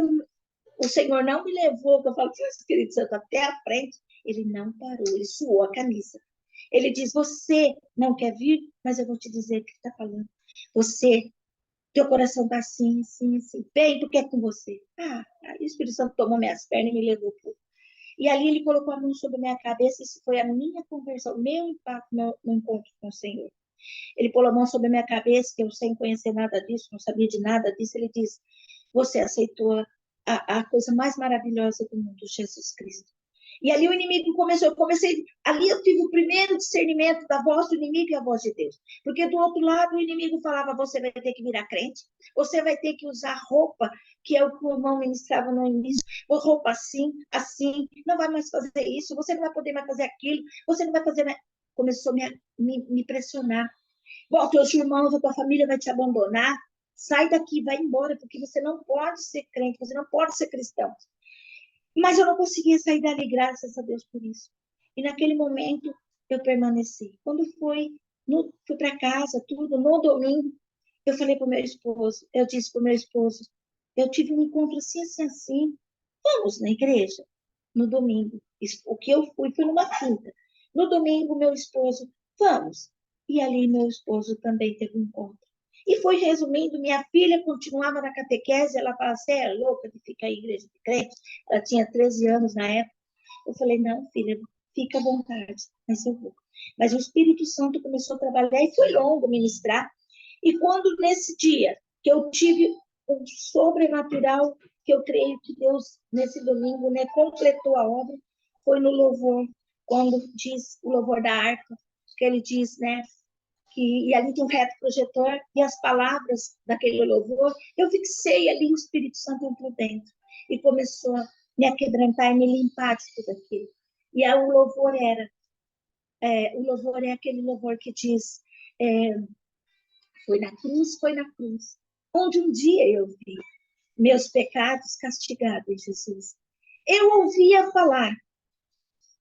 o Senhor não me levou, que eu falo, Espírito Santo, até a frente, ele não parou, ele suou a camisa. Ele diz, você não quer vir, mas eu vou te dizer o que está falando. Você, teu coração está assim, assim, assim. Bem, tu quer com você? Aí o Espírito Santo tomou minhas pernas e me levou. E ali ele colocou a mão sobre a minha cabeça, isso foi a minha conversão, o meu impacto no encontro com o Senhor. Ele pôs a mão sobre a minha cabeça, que eu sem conhecer nada disso, não sabia de nada disso, ele disse, você aceitou a coisa mais maravilhosa do mundo, Jesus Cristo. E ali o inimigo começou, ali eu tive o primeiro discernimento da voz do inimigo e a voz de Deus. Porque do outro lado o inimigo falava, você vai ter que virar crente, você vai ter que usar roupa, que é o que o irmão ministrava no início, roupa assim, assim, não vai mais fazer isso, você não vai poder mais fazer aquilo, você não vai fazer mais... Começou a me pressionar. Bom, teus irmãos, a tua família vai te abandonar, sai daqui, vai embora, porque você não pode ser crente, você não pode ser cristão. Mas eu não conseguia sair dali, graças a Deus por isso. E naquele momento eu permaneci. Quando fui para casa, tudo, no domingo, eu falei para o meu esposo, eu disse para o meu esposo, eu tive um encontro assim, assim, assim, vamos na igreja? No domingo. O que eu fui foi numa quinta. No domingo, meu esposo, vamos. E ali meu esposo também teve um encontro. E foi resumindo, minha filha continuava na catequese, ela falava, você é louca de ficar em igreja de crente? Ela tinha 13 anos na época. Eu falei, não, filha, fica à vontade, mas eu vou. Mas o Espírito Santo começou a trabalhar e foi longo ministrar. E quando nesse dia que eu tive um sobrenatural, que eu creio que Deus, nesse domingo, né, completou a obra, foi no louvor, quando diz o louvor da harpa, que ele diz, né, e ali tem um reto projetor, e as palavras daquele louvor, eu fixei ali, o Espírito Santo entrou dentro, e começou a me aquebrantar e me limpar de tudo aquilo. E aí o louvor é aquele louvor que diz, foi na cruz, onde um dia eu vi meus pecados castigados em Jesus. Eu ouvia falar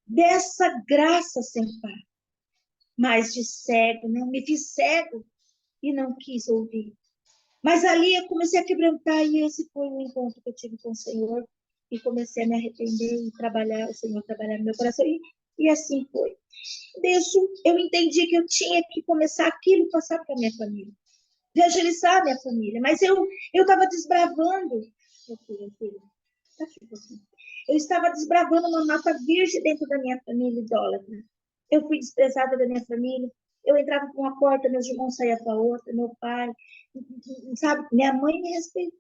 dessa graça sem par, mas de cego, não me fiz cego e não quis ouvir. Mas ali eu comecei a quebrantar e esse foi o encontro que eu tive com o Senhor e comecei a me arrepender e trabalhar, o Senhor trabalhar no meu coração e assim foi. Disso eu entendi que eu tinha que começar aquilo, passar para minha família, evangelizar minha família, mas eu estava desbravando, eu estava desbravando uma mata virgem dentro da minha família idólatra. Eu fui desprezada da minha família, eu entrava por uma porta, meus irmãos saíam para outra, meu pai, sabe, minha mãe me respeitou,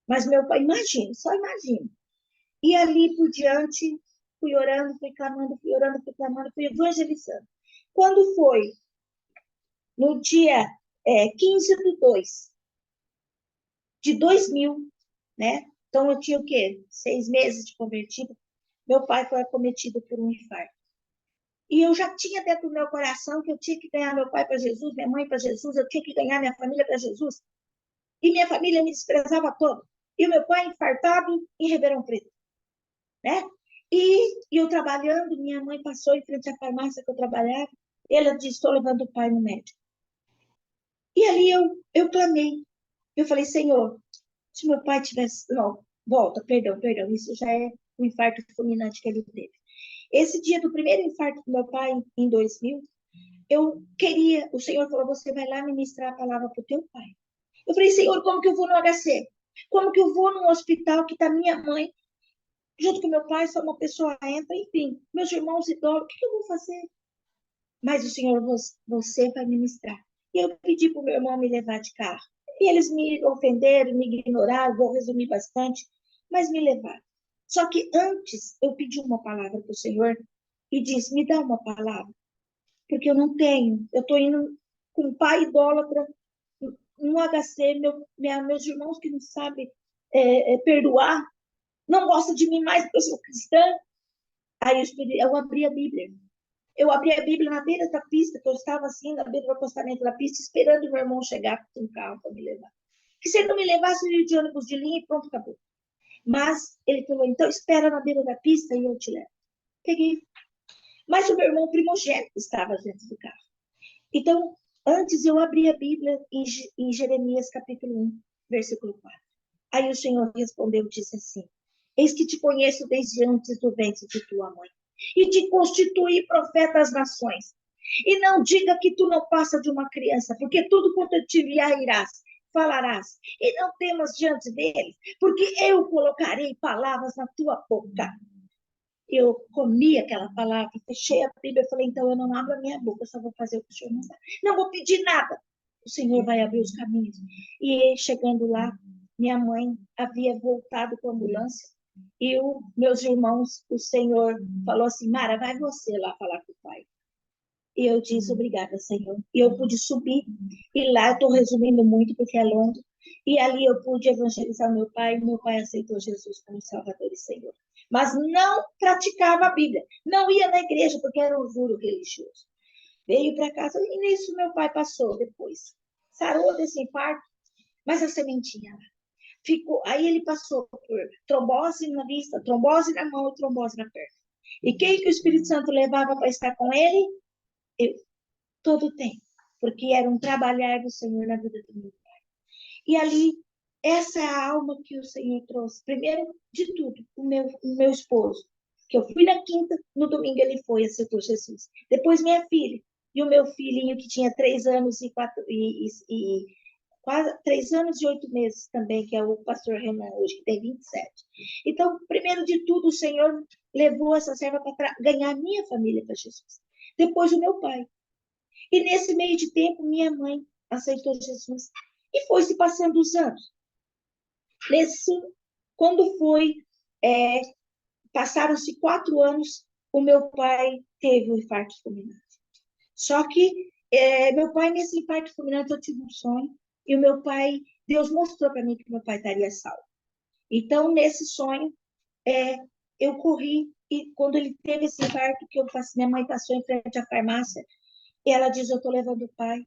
mas meu pai, imagina, só imagina. E ali por diante, fui orando, fui clamando, fui orando, fui clamando, fui evangelizando. Quando foi? No dia 15/2 de 2000, né? Então eu tinha o quê? 6 meses de convertido. Meu pai foi acometido por um infarto. E eu já tinha dentro do meu coração que eu tinha que ganhar meu pai para Jesus, minha mãe para Jesus, eu tinha que ganhar minha família para Jesus. E minha família me desprezava toda. E o meu pai infartado em Ribeirão Preto. né? E eu trabalhando, minha mãe passou em frente à farmácia que eu trabalhava, ela disse, estou levando o pai no médico. E ali eu clamei, eu falei, Senhor, se meu pai tivesse, não, volta, perdão, isso já é o infarto fulminante que ele teve. Esse dia do primeiro infarto do meu pai, em 2000, eu queria, o Senhor falou, você vai lá ministrar a palavra para o teu pai. Eu falei, Senhor, como que eu vou no HC? Como que eu vou num hospital que está minha mãe, junto com meu pai, só uma pessoa entra, enfim, meus irmãos idosos, o que eu vou fazer? Mas o Senhor, você vai ministrar. E eu pedi para o meu irmão me levar de carro. E eles me ofenderam, me ignoraram, vou resumir bastante, mas me levaram. Só que antes eu pedi uma palavra para o Senhor e disse, me dá uma palavra, porque eu não tenho. Eu estou indo com um pai idólatra no HC, meus irmãos que não sabem perdoar, não gostam de mim mais porque eu sou cristã. Aí eu abri a Bíblia. Eu abri a Bíblia na beira da pista, que eu estava assim, na beira do acostamento da pista, esperando o meu irmão chegar com um carro para me levar. Que se ele não me levasse, eu ia de ônibus de linha e pronto, acabou. Mas ele falou, então espera na beira da pista e eu te levo. Peguei. Mas o meu irmão primogênito estava dentro do carro. Então, antes eu abri a Bíblia em Jeremias capítulo 1, versículo 4. Aí o Senhor respondeu e disse assim, eis que te conheço desde antes do ventre de tua mãe, e te constituí profeta às nações. E não diga que tu não passa de uma criança, porque tudo quanto eu te enviar irás, falarás, e não temas diante deles, porque eu colocarei palavras na tua boca. Eu comi aquela palavra, fechei a Bíblia e falei, então eu não abro a minha boca, eu só vou fazer o que o Senhor mandar. Não vou pedir nada. O Senhor vai abrir os caminhos. E chegando lá, minha mãe havia voltado com a ambulância e meus irmãos, o Senhor falou assim, Mara, vai você lá falar com o pai. E eu disse, obrigada, Senhor. E eu pude subir, e lá, estou resumindo muito, porque é longo, e ali eu pude evangelizar meu pai, e meu pai aceitou Jesus como Salvador e Senhor. Mas não praticava a Bíblia, não ia na igreja, porque era um juro religioso. Veio para casa, e nisso meu pai passou depois. Sarou desse infarto, mas a sementinha lá. Ficou, aí ele passou por trombose na vista, trombose na mão e trombose na perna. E quem que o Espírito Santo levava para estar com ele? Eu, todo o tempo, porque era um trabalhar do Senhor na vida do meu pai. E ali, essa é a alma que o Senhor trouxe. Primeiro de tudo, o meu esposo, que eu fui na quinta, no domingo ele foi, aceitou Jesus. Depois minha filha, e o meu filhinho que tinha 3 anos e quase 3 anos e 8 meses também, que é o pastor Renan hoje, que tem 27. Então, primeiro de tudo, o Senhor levou essa serva para ganhar minha família para Jesus. Depois o meu pai. E nesse meio de tempo, minha mãe aceitou Jesus. E foi se passando os anos. Quando foi, é, passaram-se 4 anos, o meu pai teve um infarto fulminante. Só que meu pai, nesse infarto fulminante, eu tive um sonho. E o meu pai, Deus mostrou para mim que meu pai estaria salvo. Então, nesse sonho, eu corri. E quando ele teve esse infarto, minha mãe passou em frente à farmácia, e ela diz, eu estou levando o pai.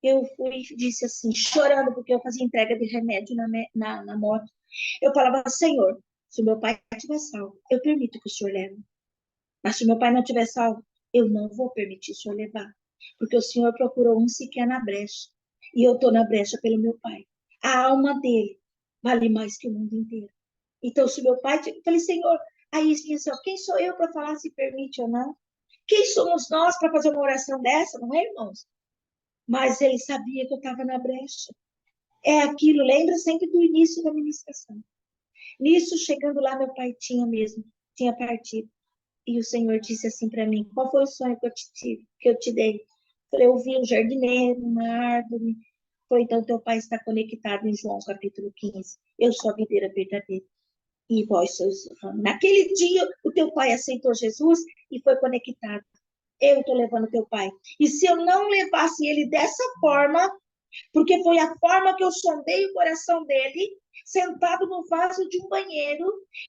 Eu fui e disse assim, chorando, porque eu fazia entrega de remédio na moto. Eu falava, Senhor, se o meu pai estiver salvo, eu permito que o Senhor leve. Mas se o meu pai não estiver salvo, eu não vou permitir o Senhor levar. Porque o Senhor procurou um sequer na brecha. E eu estou na brecha pelo meu pai. A alma dele vale mais que o mundo inteiro. Então, se meu pai... Eu falei, Senhor, aí assim, quem sou eu para falar se permite ou não? Quem somos nós para fazer uma oração dessa, não é, irmãos? Mas ele sabia que eu estava na brecha. É aquilo, lembra sempre do início da ministração. Nisso, chegando lá, meu pai tinha partido. E o Senhor disse assim para mim, qual foi o sonho que eu te dei? Falei, eu vi um jardineiro, uma árvore. Falei, então teu pai está conectado em João capítulo 15. Eu sou a videira verdadeira. E vós sois o ramo. Naquele dia, o teu pai aceitou Jesus e foi conectado. Eu estou levando teu pai. E se eu não levasse ele dessa forma, porque foi a forma que eu sondei o coração dele, sentado no vaso de um banheiro,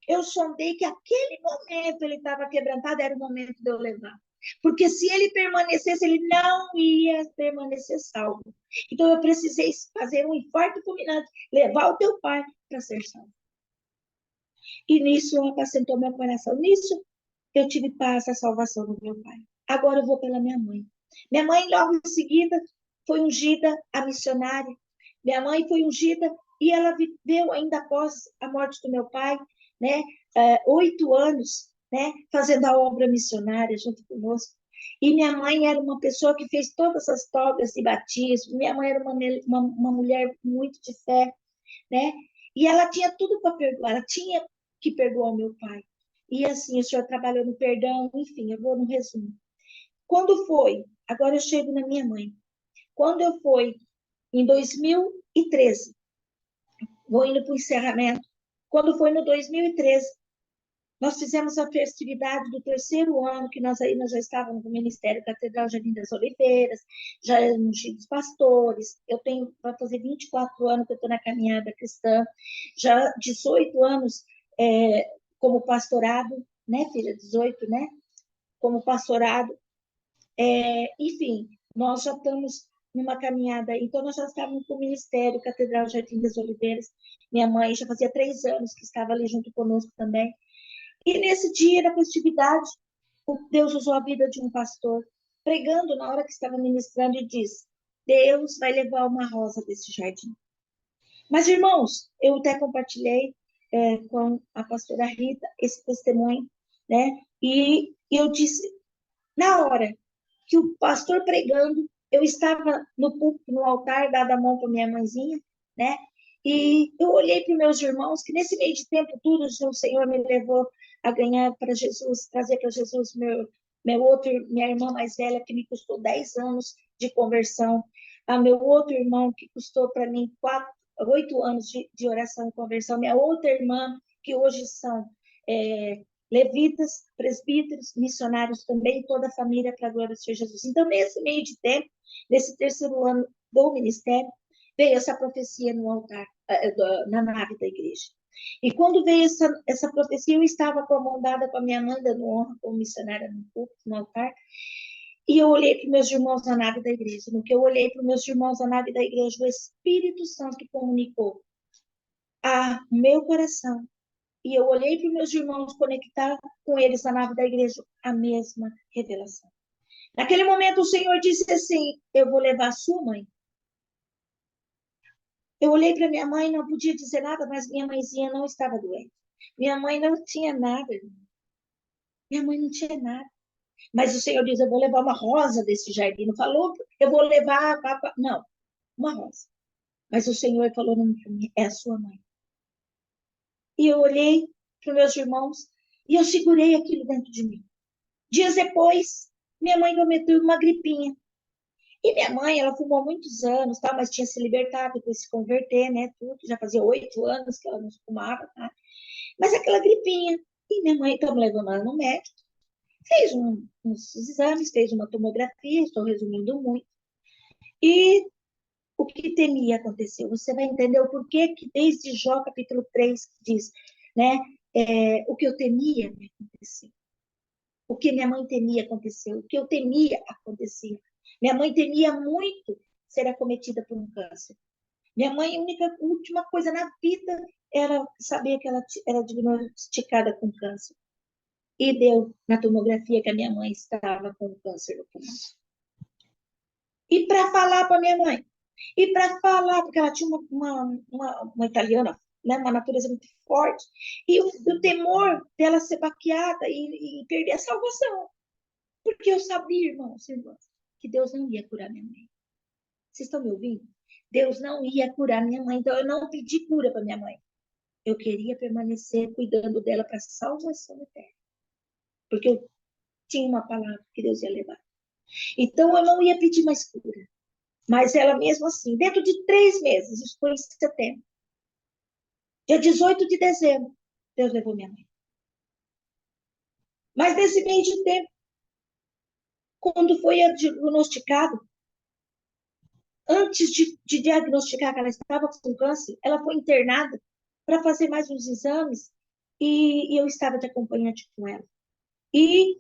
eu sondei que aquele momento ele estava quebrantado, era o momento de eu levar. Porque se ele permanecesse, ele não ia permanecer salvo. Então eu precisei fazer um infarto fulminante, levar o teu pai para ser salvo. E nisso ela apacentou meu coração. Nisso eu tive paz, a salvação do meu pai. Agora eu vou pela minha mãe. Minha mãe, logo em seguida, foi ungida a missionária. Minha mãe foi ungida e ela viveu ainda após a morte do meu pai, né, 8 anos, né, fazendo a obra missionária junto conosco. E minha mãe era uma pessoa que fez todas as togas de batismo. Minha mãe era uma mulher muito de fé, né? E ela tinha tudo para perdoar, ela tinha que perdoar o meu pai. E assim, o senhor trabalhou no perdão, enfim, eu vou no resumo. Quando foi? Agora eu chego na minha mãe. Quando eu fui em 2013, vou indo para o encerramento. Quando foi no 2013, nós fizemos a festividade do terceiro ano, que nós já estávamos no Ministério Catedral Jardim das Oliveiras, já éramos ungidos pastores. Eu tenho, vai fazer 24 anos que eu estou na caminhada cristã, já 18 anos como pastorado, né, filha? 18, né? Como pastorado. Enfim, nós já estamos numa caminhada, então nós já estávamos com o Ministério Catedral Jardim das Oliveiras. Minha mãe já fazia 3 anos que estava ali junto conosco também. E nesse dia da festividade, Deus usou a vida de um pastor, pregando na hora que estava ministrando, e diz: Deus vai levar uma rosa desse jardim. Mas, irmãos, eu até compartilhei com a pastora Rita esse testemunho, né? E eu disse, na hora que o pastor pregando, eu estava no púlpito, no altar, dada a mão para minha mãezinha, né? E eu olhei para os meus irmãos, que nesse meio de tempo tudo, o Senhor me levou a ganhar para Jesus, trazer para Jesus minha irmã mais velha, que me custou 10 anos de conversão, a meu outro irmão, que custou para mim 8 anos de oração e conversão, minha outra irmã, que hoje são levitas, presbíteros, missionários também, toda a família para a glória do Senhor Jesus. Então, nesse meio de tempo, nesse terceiro ano do ministério, veio essa profecia no altar, na nave da igreja. E quando veio essa profecia, eu estava com a mão dada com a minha mãe, dando honra como missionária no púlpito, no altar, e eu olhei para os meus irmãos na nave da igreja. No que eu olhei para os meus irmãos na nave da igreja, o Espírito Santo comunicou a meu coração. E eu olhei para os meus irmãos, conectar com eles na nave da igreja, a mesma revelação. Naquele momento, o Senhor disse assim: eu vou levar a sua mãe. Eu olhei para minha mãe, não podia dizer nada, mas minha mãezinha não estava doente. Minha mãe não tinha nada. Minha mãe não tinha nada. Mas o Senhor diz: eu vou levar uma rosa desse jardim. Não falou, eu vou levar. Não, uma rosa. Mas o Senhor falou para mim: é a sua mãe. E eu olhei para os meus irmãos e eu segurei aquilo dentro de mim. Dias depois, minha mãe cometeu uma gripinha. E minha mãe, ela fumou muitos anos, tá? Mas tinha se libertado, depois se converter, né? Tudo. Já fazia 8 anos que ela não fumava, tá? Mas aquela gripinha. E minha mãe, estamos levando ela no médico. Fez uns exames, fez uma tomografia, estou resumindo muito. E o que temia aconteceu. Você vai entender o porquê que desde Jó, capítulo 3, diz, né? O que eu temia aconteceu. O que minha mãe temia aconteceu. O que eu temia aconteceu. Minha mãe temia muito ser acometida por um câncer. Minha mãe, a última coisa na vida era saber que ela era diagnosticada com câncer. E deu na tomografia que a minha mãe estava com câncer no pulmão. E para falar para minha mãe, e para falar, porque ela tinha uma italiana, né, uma natureza muito forte, e o temor dela ser baqueada e perder a salvação. Porque eu sabia, irmãos e irmãs, que Deus não ia curar minha mãe. Vocês estão me ouvindo? Deus não ia curar minha mãe, então eu não pedi cura para minha mãe. Eu queria permanecer cuidando dela para a salvação eterna. Porque eu tinha uma palavra que Deus ia levar. Então eu não ia pedir mais cura. Mas ela mesmo assim, dentro de 3 meses, isso foi em setembro. Dia 18 de dezembro, Deus levou minha mãe. Mas nesse meio de tempo, quando foi diagnosticado, antes de diagnosticar que ela estava com câncer, ela foi internada para fazer mais uns exames e eu estava de acompanhante com ela. E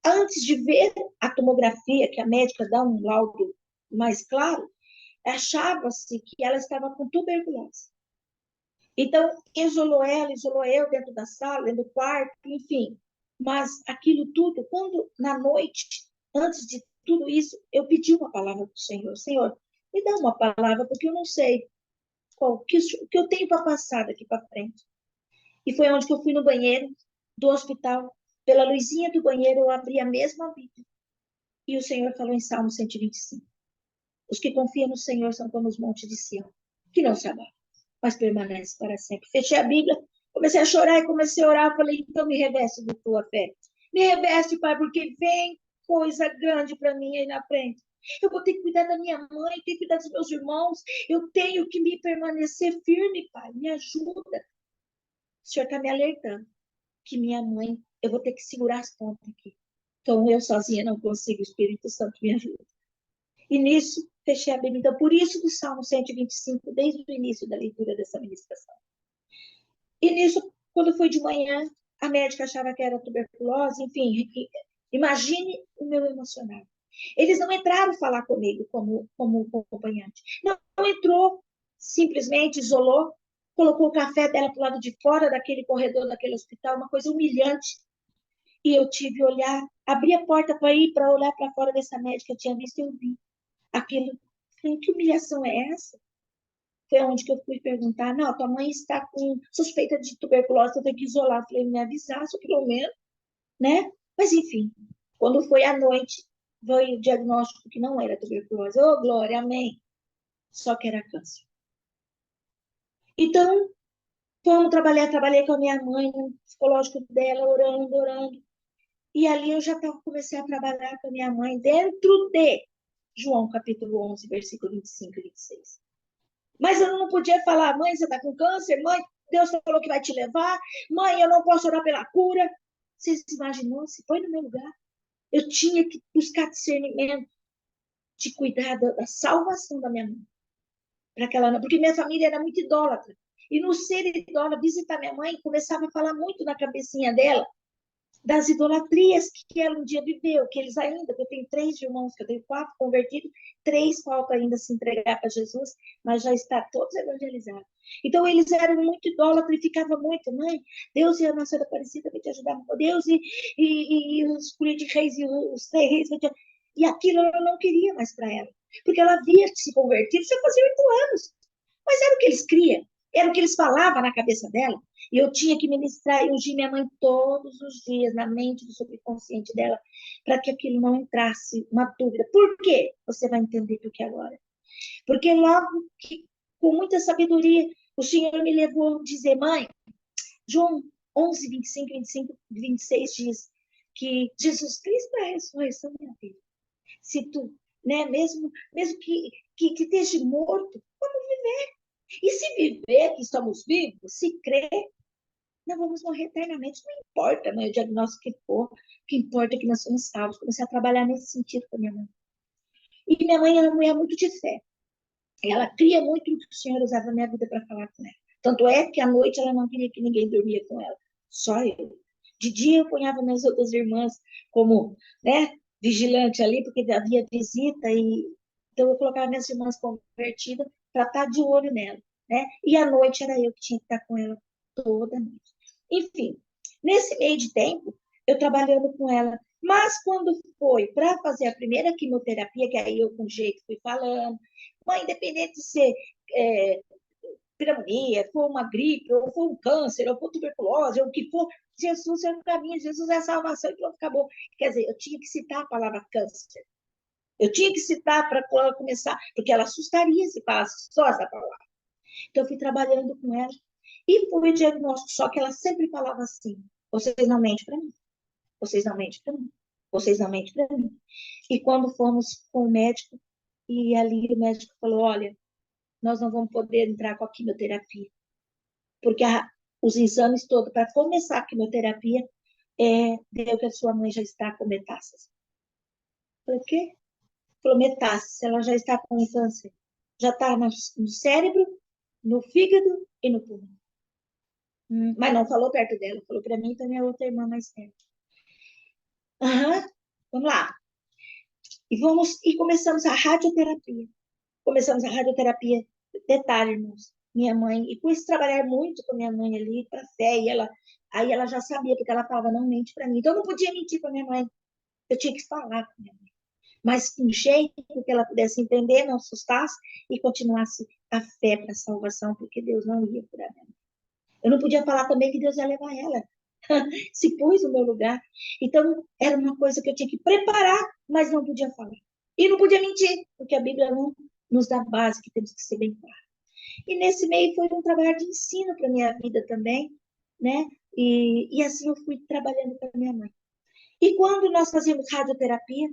antes de ver a tomografia, que a médica dá um laudo mais claro, achava-se que ela estava com tuberculose. Então, isolou ela, isolou eu dentro da sala, dentro do quarto, enfim. Mas aquilo tudo, quando na noite, antes de tudo isso, eu pedi uma palavra para o Senhor. Senhor, me dá uma palavra, porque eu não sei o que eu tenho para passar daqui para frente. E foi onde que eu fui no banheiro do hospital. Pela luzinha do banheiro, eu abri a mesma Bíblia. E o Senhor falou em Salmo 125. Os que confiam no Senhor são como os montes de Sião, que não se abalam, mas permanecem para sempre. Fechei a Bíblia, comecei a chorar e comecei a orar. Falei, então me reveste de tua fé. Me reveste, Pai, porque vem coisa grande para mim aí na frente. Eu vou ter que cuidar da minha mãe, ter que cuidar dos meus irmãos. Eu tenho que me permanecer firme, Pai. Me ajuda. O Senhor está me alertando que minha mãe, eu vou ter que segurar as pontas aqui. Então, eu sozinha não consigo, o Espírito Santo me ajuda. E nisso, fechei a Bíblia. Então, por isso do Salmo 125, desde o início da leitura dessa ministração. E nisso, quando foi de manhã, a médica achava que era tuberculose, enfim, imagine o meu emocional. Eles não entraram falar comigo como acompanhante. Não entrou, simplesmente isolou, colocou o café dela para o lado de fora daquele corredor, daquele hospital, uma coisa humilhante. E eu tive que olhar, abri a porta para ir, para olhar para fora dessa médica, eu tinha visto e eu vi aquilo. Falei, que humilhação é essa? Foi onde que eu fui perguntar, não, tua mãe está com suspeita de tuberculose, eu tenho que isolar. Falei, me avisasse pelo menos, né? Mas enfim, quando foi à noite, veio o diagnóstico que não era tuberculose. Oh, glória, amém. Só que era câncer. Então, fomos trabalhar, trabalhei com a minha mãe, no psicológico dela, orando, orando. E ali eu já comecei a trabalhar com a minha mãe dentro de João capítulo 11, versículo 25 e 26. Mas eu não podia falar, mãe, você está com câncer? Mãe, Deus falou que vai te levar? Mãe, eu não posso orar pela cura? Você se imaginou? Se põe no meu lugar. Eu tinha que buscar discernimento de cuidar da salvação da minha mãe. Porque minha família era muito idólatra. E no ser idólatra, visitar minha mãe, começava a falar muito na cabecinha dela das idolatrias que ela um dia viveu, que eles ainda, eu tenho 3 irmãos, que eu tenho 4 convertidos, 3 faltam ainda se entregar para Jesus, mas já está todos evangelizados. Então, eles eram muito idólatras e ficavam muito, mãe, Deus e a Nossa Senhora Aparecida vai te ajudar, Deus e os políticos de reis e os 3 reis, e aquilo eu não queria mais para ela, porque ela havia se convertido, já fazia 8 anos, mas era o que eles criam, era o que eles falavam na cabeça dela. E eu tinha que ministrar e ungir minha mãe todos os dias, na mente do subconsciente dela, para que aquilo não entrasse uma dúvida. Por quê? Você vai entender por que agora. Porque logo que, com muita sabedoria, o Senhor me levou a dizer, mãe, João 11, 25, 26 diz que Jesus Cristo é a ressurreição da minha vida. Se tu, né, mesmo que esteja morto, vamos viver. E se viver, que estamos vivos, se crer, nós vamos morrer eternamente. Não importa, né, o diagnóstico que for, o que importa é que nós somos salvos. Comecei a trabalhar nesse sentido com a minha mãe. E minha mãe era uma mulher muito de fé. Ela cria muito no que o Senhor usava na minha vida para falar com ela. Tanto é que à noite ela não queria que ninguém dormia com ela. Só eu. De dia eu ponhava minhas outras irmãs como, né, vigilante ali, porque havia visita e então eu colocava minhas irmãs convertidas para estar de olho nela, né? E à noite era eu que tinha que estar com ela toda noite. Enfim, nesse meio de tempo, eu trabalhando com ela. Mas quando foi para fazer a primeira quimioterapia, que aí eu com jeito fui falando, mas independente de ser pneumonia, for uma gripe, ou for um câncer, ou for tuberculose, ou o que for, Jesus é o caminho, Jesus é a salvação, e pronto, acabou. Quer dizer, eu tinha que citar a palavra câncer. Eu tinha que citar para ela começar, porque ela assustaria se falasse só essa palavra. Então, eu fui trabalhando com ela e fui diagnóstico, só que ela sempre falava assim, vocês não mentem para mim, vocês não mentem para mim, vocês não mentem para mim. E quando fomos com o médico, e ali o médico falou, olha, nós não vamos poder entrar com a quimioterapia, porque os exames todos, para começar a quimioterapia, deu que a sua mãe já está com metástase. Falei, o quê? Falou, metástase, ela já está com câncer. Já está no cérebro, no fígado e no pulmão. Mas não falou perto dela, falou para mim e para minha outra irmã mais perto. Vamos lá. E começamos a radioterapia. Detalhe, irmãos, minha mãe, e por isso trabalhar muito com minha mãe ali, para fé, e aí ela já sabia, porque ela falava, não mente para mim. Então, eu não podia mentir para minha mãe, eu tinha que falar com minha mãe. Mas com jeito que ela pudesse entender, não assustasse e continuasse a fé para a salvação, porque Deus não ia curar ela. Eu não podia falar também que Deus ia levar ela. Se pôs no meu lugar. Então, era uma coisa que eu tinha que preparar, mas não podia falar. E não podia mentir, porque a Bíblia não nos dá base, que temos que ser bem claros. E nesse meio foi um trabalho de ensino para minha vida também, né? E assim eu fui trabalhando com a minha mãe. E quando nós fazíamos radioterapia,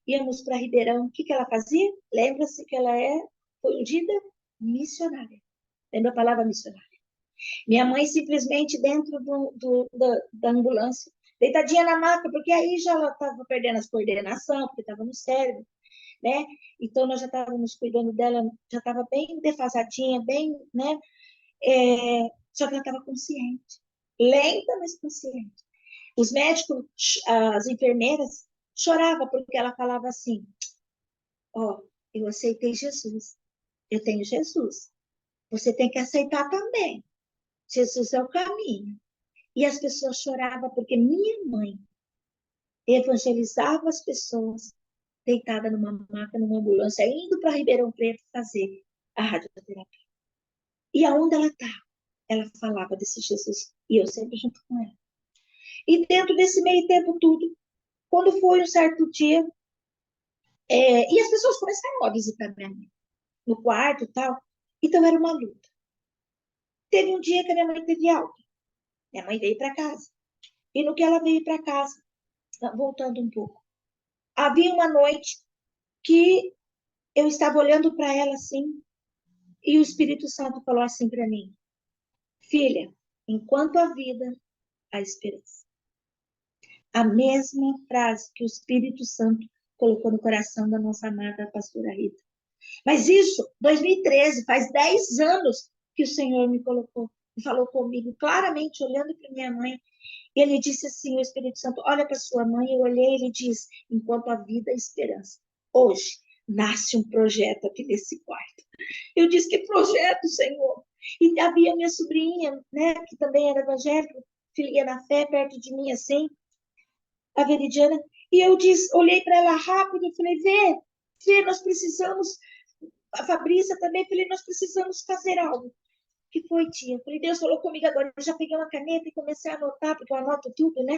íamos para Ribeirão, o que ela fazia? Lembra-se que ela foi ungida missionária. Lembra a palavra missionária? Minha mãe simplesmente dentro da ambulância, deitadinha na maca, porque aí já ela estava perdendo as coordenação, porque estava no cérebro, né? Então nós já estávamos cuidando dela, já estava bem defasadinha, bem, né? Só que ela estava consciente, lenta, mas consciente. Os médicos, as enfermeiras, choravam porque ela falava assim: ó, eu aceitei Jesus, eu tenho Jesus, você tem que aceitar também. Jesus é o caminho. E as pessoas choravam porque minha mãe evangelizava as pessoas deitada numa maca, numa ambulância, indo para Ribeirão Preto fazer a radioterapia. E aonde ela está, ela falava desse Jesus. E eu sempre junto com ela. E dentro desse meio tempo tudo, quando foi um certo dia, e as pessoas começaram a visitar minha mãe no quarto e tal. Então era uma luta. Teve um dia que a minha mãe teve alta. Minha mãe veio para casa. E no que ela veio para casa, voltando um pouco, havia uma noite que eu estava olhando para ela assim, e o Espírito Santo falou assim para mim: filha, enquanto há vida, há esperança. A mesma frase que o Espírito Santo colocou no coração da nossa amada pastora Rita. Mas isso, 2013, faz 10 anos que o Senhor me colocou, e falou comigo claramente, olhando para minha mãe. E ele disse assim, o Espírito Santo, olha para sua mãe. Eu olhei, ele diz, enquanto a vida é esperança. Hoje, nasce um projeto aqui nesse quarto. Eu disse, que projeto, Senhor? E havia minha sobrinha, né, que também era evangélica, filhinha na fé, perto de mim, assim, a Veridiana. E eu disse, olhei para ela rápido e falei, Vê, nós precisamos, a Fabrícia também, falei, nós precisamos fazer algo. Que foi, tia? Falei, Deus falou comigo agora. Eu já peguei uma caneta e comecei a anotar, porque eu anoto tudo, né?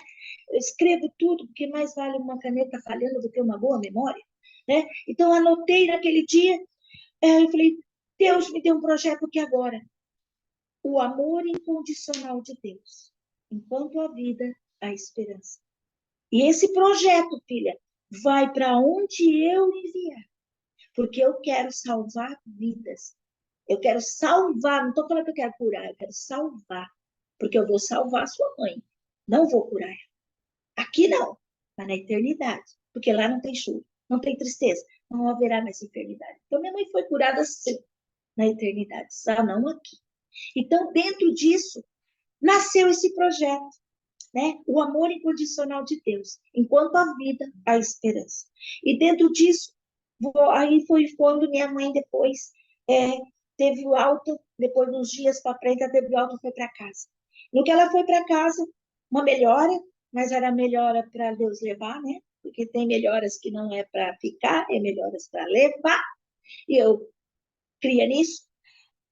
Eu escrevo tudo, porque mais vale uma caneta falhando do que uma boa memória, né? Então, anotei naquele dia. Eu falei, Deus me deu um projeto aqui agora. O amor incondicional de Deus. Enquanto a vida, a esperança. E esse projeto, filha, vai para onde eu enviar. Porque eu quero salvar vidas. Eu quero salvar, não estou falando que eu quero curar, eu quero salvar. Porque eu vou salvar a sua mãe. Não vou curar ela. Aqui não, mas na eternidade. Porque lá não tem choro, não tem tristeza, não haverá mais enfermidade. Então, minha mãe foi curada sim, na eternidade, só não aqui. Então, dentro disso, nasceu esse projeto, né? O amor incondicional de Deus. Enquanto a vida, a esperança. E dentro disso, aí foi quando minha mãe depois teve o alta, depois de uns dias para frente, ela teve o alta e foi para casa. No que ela foi para casa, uma melhora, mas era melhora para Deus levar, né? Porque tem melhoras que não é para ficar, é melhoras para levar. E eu cria nisso.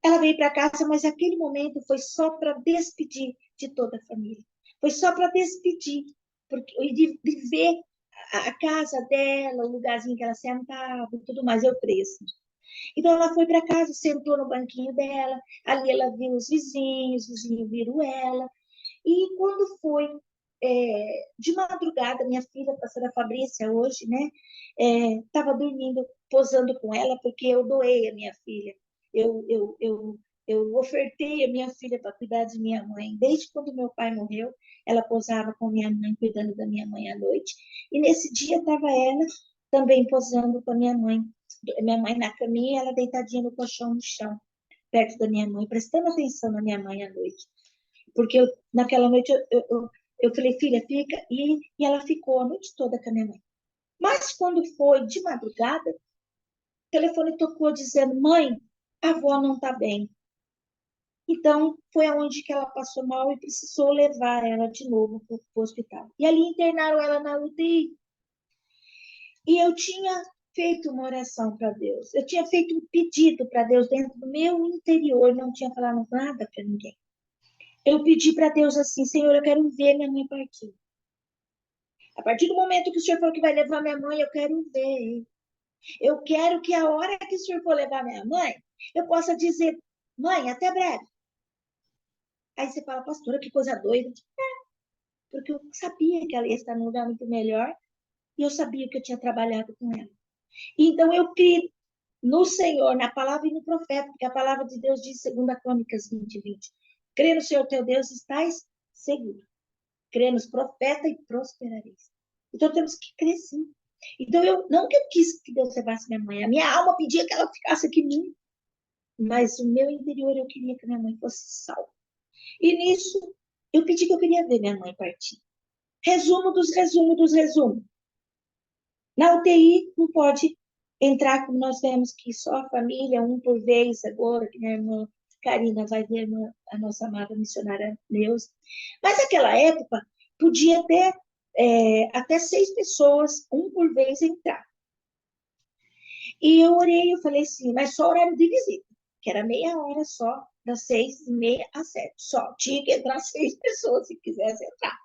Ela veio para casa, mas aquele momento foi só para despedir de toda a família. Foi só para despedir, porque de ver a casa dela, o lugarzinho que ela sentava e tudo mais, eu preso. Então ela foi para casa, sentou no banquinho dela, ali ela viu os vizinhos viram ela. E quando foi de madrugada, minha filha, a pastora Fabrícia, hoje, né, estava dormindo, posando com ela, porque eu doei a minha filha. Eu, eu, eu, eu ofertei a minha filha para cuidar de minha mãe. Desde quando meu pai morreu, ela posava com minha mãe, cuidando da minha mãe à noite. E nesse dia estava ela também posando com a minha mãe. Minha mãe na caminha, ela deitadinha no colchão no chão, perto da minha mãe, prestando atenção na minha mãe à noite. Porque naquela noite eu falei, filha, fica. E ela ficou a noite toda com a minha mãe. Mas quando foi de madrugada, o telefone tocou dizendo, mãe, a avó não está bem. Então, foi aonde que ela passou mal e precisou levar ela de novo para o hospital. E ali internaram ela na UTI. E eu tinha feito uma oração para Deus. Eu tinha feito um pedido para Deus dentro do meu interior, não tinha falado nada para ninguém. Eu pedi para Deus assim, Senhor, eu quero ver minha mãe partir. A partir do momento que o Senhor falou que vai levar minha mãe, eu quero ver. Eu quero que a hora que o Senhor for levar minha mãe, eu possa dizer, mãe, até breve. Aí você fala, pastora, que coisa doida. Porque eu sabia que ela ia estar num lugar muito melhor e eu sabia que eu tinha trabalhado com ela. Então eu criei no Senhor, na palavra e no profeta, porque a palavra de Deus diz, 2 Crônicas 20:20, crê no Senhor teu Deus, estás seguro. Crê nos profetas e prosperareis. Então temos que crer sim. Então eu não que eu quis que Deus levasse minha mãe, a minha alma pedia que ela ficasse aqui em mim, mas o meu interior eu queria que minha mãe fosse salva. E nisso eu pedi que eu queria ver minha mãe partir. Resumo dos resumos dos resumos. Na UTI não pode entrar como nós vemos que só a família, um por vez agora, que minha irmã Karina vai ver a nossa amada missionária Neuza. Mas naquela época podia ter até 6 pessoas, um por vez, entrar. E eu orei, eu falei assim, mas só horário de visita, que era meia hora só, das 6:30 às 7. Só tinha que entrar 6 pessoas se quisesse entrar,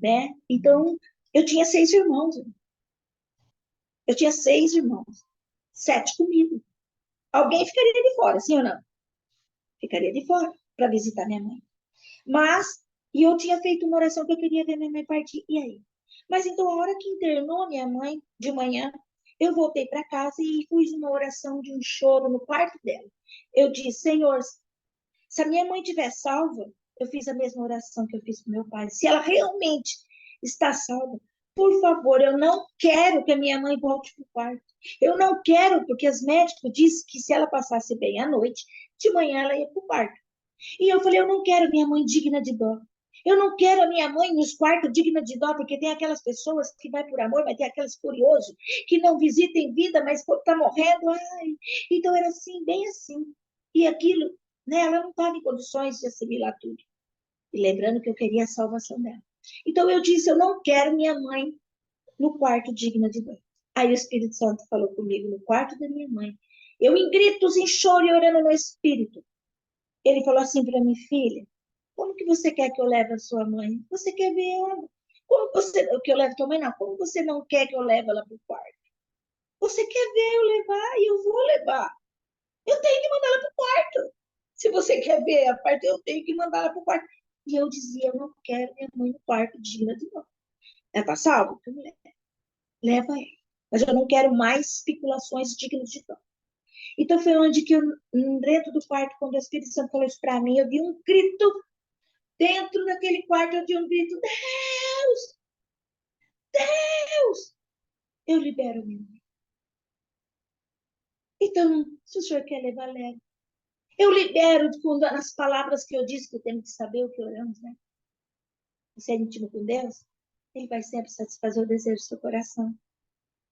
né? Então, eu tinha 6 irmãos. Eu tinha 6 irmãos, 7 comigo. Alguém ficaria de fora, sim ou não? Ficaria de fora para visitar minha mãe. Mas, e eu tinha feito uma oração que eu queria ver minha mãe partir. E aí? Mas então, a hora que internou minha mãe, de manhã, eu voltei para casa e fiz uma oração de um choro no quarto dela. Eu disse, Senhor, se a minha mãe estiver salva, eu fiz a mesma oração que eu fiz com meu pai. Se ela realmente está salva, por favor, eu não quero que a minha mãe volte para o quarto. Eu não quero, porque os médicos disseram que se ela passasse bem à noite, de manhã ela ia para o quarto. E eu falei, eu não quero minha mãe digna de dó. Eu não quero a minha mãe nos quartos digna de dó, porque tem aquelas pessoas que vai por amor, mas tem aquelas curiosos que não visitam em vida, mas está morrendo. Ai. Então era assim, bem assim. E aquilo, né, ela não estava em condições de assimilar tudo. E lembrando que eu queria a salvação dela. Então eu disse, eu não quero minha mãe no quarto digna de dó. Aí o Espírito Santo falou comigo no quarto da minha mãe. Eu em gritos, em choro e orando no Espírito. Ele falou assim para mim, filha, como que você quer que eu leve a sua mãe? Você quer ver ela? Como você, que eu leve a tua mãe? Não, como você não quer que eu leve ela para o quarto? Você quer ver eu levar e eu vou levar. Eu tenho que mandar ela para o quarto. Se você quer ver a parte, eu tenho que mandar ela para o quarto. E eu dizia, eu não quero minha mãe no quarto digna de novo. Ela está salva? Leva ela. Mas eu não quero mais especulações dignas de dó. Então foi onde que eu, dentro do quarto, quando o Espírito Santo falou isso para mim, eu vi um grito. Dentro daquele quarto eu vi um grito, Deus, Deus, eu libero minha mãe. Então, se o senhor quer levar, leve. Eu libero as palavras que eu disse, que eu tenho que saber o que oramos, né? Você é íntimo com Deus, ele vai sempre satisfazer o desejo do seu coração.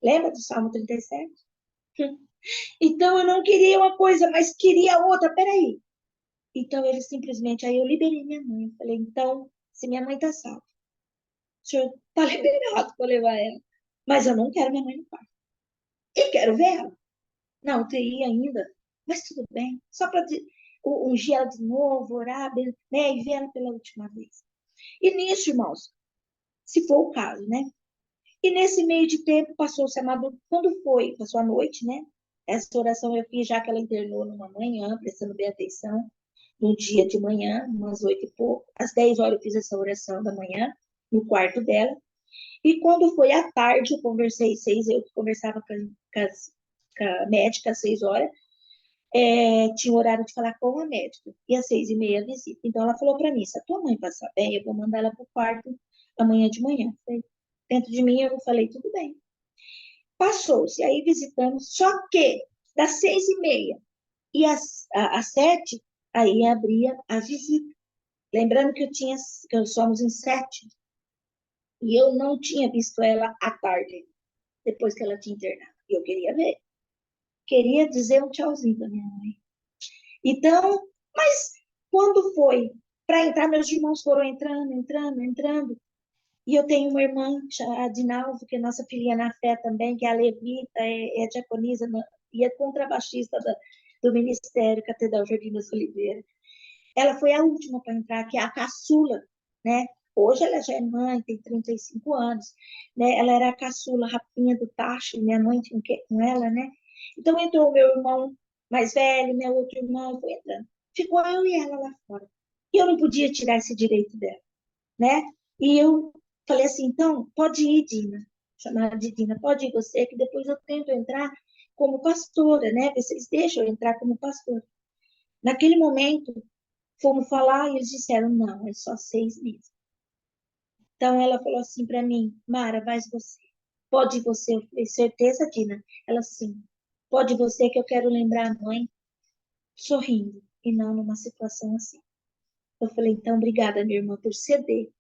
Lembra do Salmo 37? Então, eu não queria uma coisa, mas queria outra. Peraí. Então, ele simplesmente, aí eu liberei minha mãe. Eu falei, então, se minha mãe está salva, o senhor está liberado para levar ela. Mas eu não quero minha mãe no quarto. Eu quero ver ela. Na UTI ainda. Mas tudo bem. Só para ungir ela de novo, orar, né? E ver ela pela última vez. E nisso, irmãos, se for o caso, né? E nesse meio de tempo, passou-se a madrugada. Quando foi? Passou a noite, né? Essa oração eu fiz já que ela internou numa manhã, prestando bem atenção, no dia de manhã, umas 8 e pouco. Às 10 horas eu fiz essa oração da manhã, no quarto dela. E quando foi à tarde, eu conversei 6, eu conversava com a médica às 6 horas, tinha o horário de falar com a médica, e às 6:30 a visita. Então ela falou para mim, se a tua mãe passar bem, eu vou mandar ela para o quarto amanhã de manhã. Dentro de mim eu falei, tudo bem. Passou-se, aí visitamos, só que das 6:30 e às 7, aí abria a visita. Lembrando que somos em 7, e eu não tinha visto ela à tarde, depois que ela tinha internado. E eu queria ver. Queria dizer um tchauzinho para minha mãe. Então, mas Quando foi para entrar, meus irmãos foram entrando. E eu tenho uma irmã, a Dinalva, que é nossa filhinha na fé também, que é a levita, é diaconisa e é contrabaixista do Ministério Catedral Jardim das Oliveiras. Ela foi a última para entrar, que é a caçula, né? Hoje ela já é mãe, tem 35 anos, né? Ela era a caçula, rapinha do tacho, minha mãe tinha com ela, né? Então entrou o meu irmão mais velho, meu outro irmão, foi entrando. Ficou eu e ela lá fora. E eu não podia tirar esse direito dela, né? E eu falei assim, então, pode ir, Dina, chamada de Dina, pode ir você, que depois eu tento entrar como pastora, né? Vocês deixam eu entrar como pastora. Naquele momento, fomos falar e eles disseram, não, é só 6 meses. Então, ela falou assim para mim, Mara, vai você. Pode você? Eu falei, certeza, Dina? Ela, sim. Pode você que eu quero lembrar a mãe sorrindo e não numa situação assim. Eu falei, então, obrigada, minha irmã, por ceder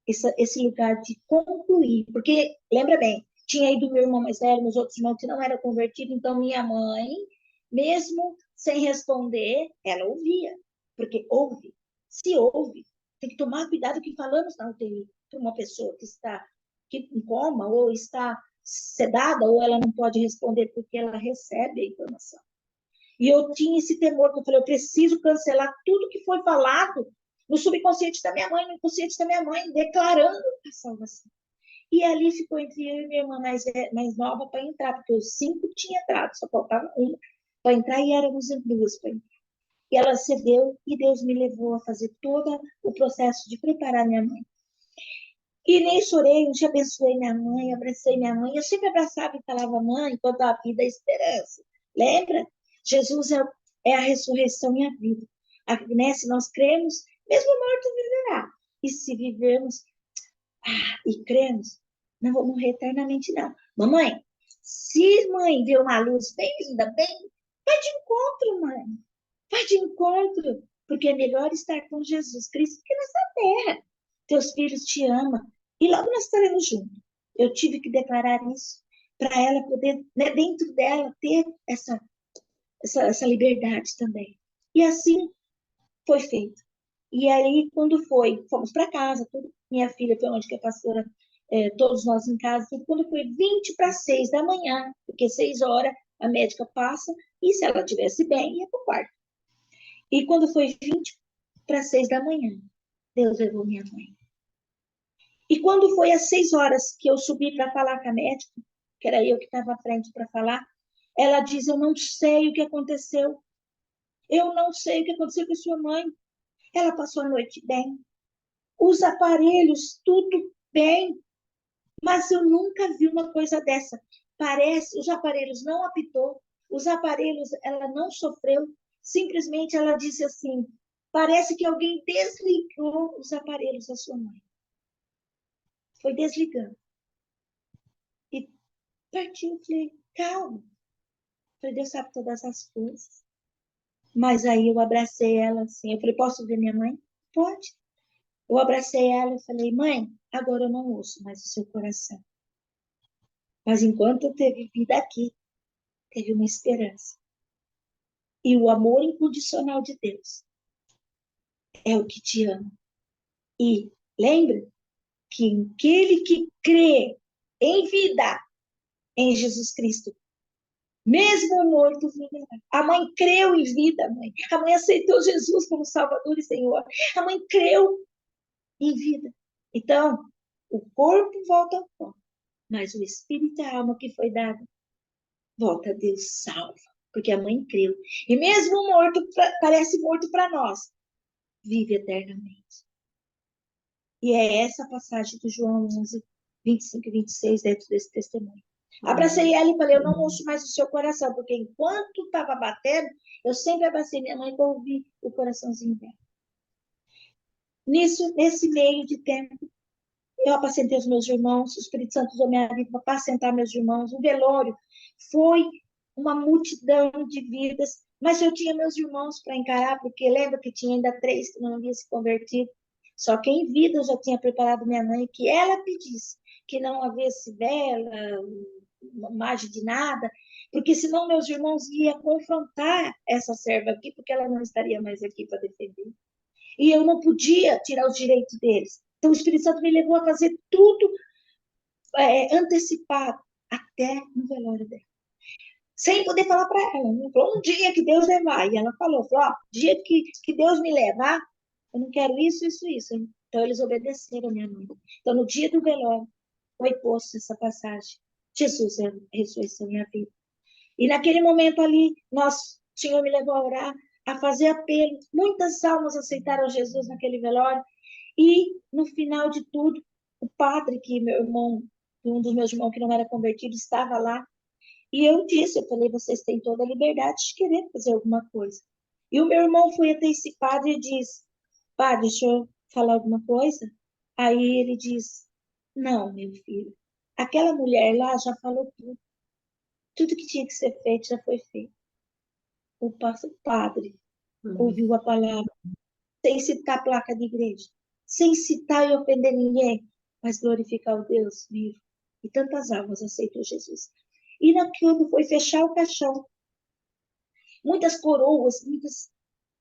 esse lugar de concluir. Porque, lembra bem, tinha ido meu irmão mais velho, meus outros irmãos que não eram convertidos, então minha mãe, mesmo sem responder, ela ouvia. Porque ouve. Se ouve, tem que tomar cuidado que falamos na UTI para uma pessoa que está em coma ou está sedada ou ela não pode responder porque ela recebe a informação. E eu tinha esse temor, que eu falei, eu preciso cancelar tudo que foi falado no subconsciente da minha mãe, no inconsciente da minha mãe, declarando a salvação. E ali ficou entre eu e minha irmã mais nova para entrar, porque os 5 tinham entrado, só faltava uma para entrar e éramos em 2 para entrar. E ela cedeu e Deus me levou a fazer todo o processo de preparar minha mãe. E nem chorei, eu te abençoei minha mãe, abracei minha mãe. Eu sempre abraçava e falava, mãe, enquanto a vida é esperança. Lembra? Jesus é a ressurreição e a vida. Né? Se nós cremos, mesmo morto viverá. E se vivermos e cremos, não vou morrer eternamente, não. Mamãe, se mãe vê uma luz bem linda, vai de encontro, mãe. Vai de encontro. Porque é melhor estar com Jesus Cristo que nessa terra. Teus filhos te amam. E logo nós estaremos juntos. Eu tive que declarar isso para ela poder, né, dentro dela, ter essa liberdade também. E assim foi feito. E aí, quando fomos para casa, minha filha foi onde que a pastora, todos nós em casa, e quando foi 20 para 6 da manhã, porque 6 horas a médica passa, e se ela estivesse bem, ia para o quarto. E quando foi 20 para 6 da manhã, Deus levou minha mãe. E quando foi às 6 horas que eu subi para falar com a médica, que era eu que estava à frente para falar, ela diz, eu não sei o que aconteceu. Eu não sei o que aconteceu com a sua mãe. Ela passou a noite bem. Os aparelhos, tudo bem. Mas eu nunca vi uma coisa dessa. Parece, os aparelhos não apitou, os aparelhos, ela não sofreu. Simplesmente ela disse assim, parece que alguém desligou os aparelhos da sua mãe. Foi desligando. E partiu, falei, calma. Falei, Deus sabe todas as coisas. Mas aí eu abracei ela assim, eu falei, posso ver minha mãe? Pode. Eu abracei ela e falei, mãe, agora eu não ouço mais o seu coração. Mas enquanto eu teve vida aqui, teve uma esperança. E o amor incondicional de Deus é o que te ama. E lembre que aquele que crê em vida em Jesus Cristo, mesmo morto, viverá. A mãe creu em vida, mãe. A mãe aceitou Jesus como Salvador e Senhor. A mãe creu em vida. Então, o corpo volta ao pó, mas o espírito e a alma que foi dada volta a Deus salva, porque a mãe creu. E mesmo morto, parece morto para nós, vive eternamente. E é essa a passagem do João 11, 25 e 26, dentro desse testemunho. Abracei ela e falei, eu não ouço mais o seu coração, porque enquanto estava batendo, eu sempre abracei minha mãe para ouvir o coraçãozinho dela. Nesse meio de tempo, eu apacentei os meus irmãos, o Espírito Santo usou minha vida para apacentar meus irmãos. O velório foi uma multidão de vidas, mas eu tinha meus irmãos para encarar, porque lembra que tinha ainda 3 que não haviam se convertido. Só que em vida eu já tinha preparado minha mãe que ela pedisse que não houvesse vela, imagem de nada, porque senão meus irmãos iam confrontar essa serva aqui, porque ela não estaria mais aqui para defender. E eu não podia tirar os direitos deles. Então o Espírito Santo me levou a fazer tudo antecipado, até no velório dela. Sem poder falar para ela. Né? Falou, um dia que Deus levar. E ela falou, dia que Deus me levar, eu não quero isso, isso, isso. Então eles obedeceram a minha mãe. Então no dia do velório, foi posto essa passagem. Jesus é a ressurreição e a vida. E naquele momento ali, o Senhor me levou a orar, a fazer apelo. Muitas almas aceitaram Jesus naquele velório. E no final de tudo, o padre, que meu irmão, um dos meus irmãos que não era convertido, estava lá. E eu falei, vocês têm toda a liberdade de querer fazer alguma coisa. E o meu irmão foi até esse padre e disse, padre, deixa eu falar alguma coisa? Aí ele disse, não, meu filho, aquela mulher lá já falou tudo. Tudo que tinha que ser feito já foi feito. O padre ouviu a palavra, sem citar a placa de igreja, sem citar e ofender ninguém, mas glorificar o Deus vivo. E tantas almas aceitou Jesus. E quando foi fechar o caixão, muitas coroas,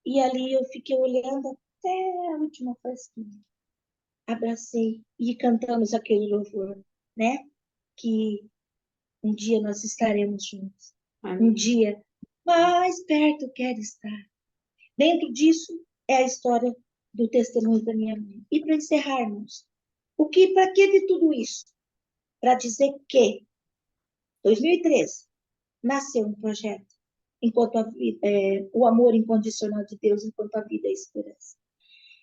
e ali eu fiquei olhando até a última fresquinha. Abracei e cantamos aquele louvor, né? Que um dia nós estaremos juntos. Amém. Um dia mais perto quero estar. Dentro disso é a história do testemunho da minha mãe. E para encerrarmos, para que de tudo isso? Para dizer que 2013 nasceu um projeto enquanto o amor incondicional de Deus enquanto a vida é a esperança.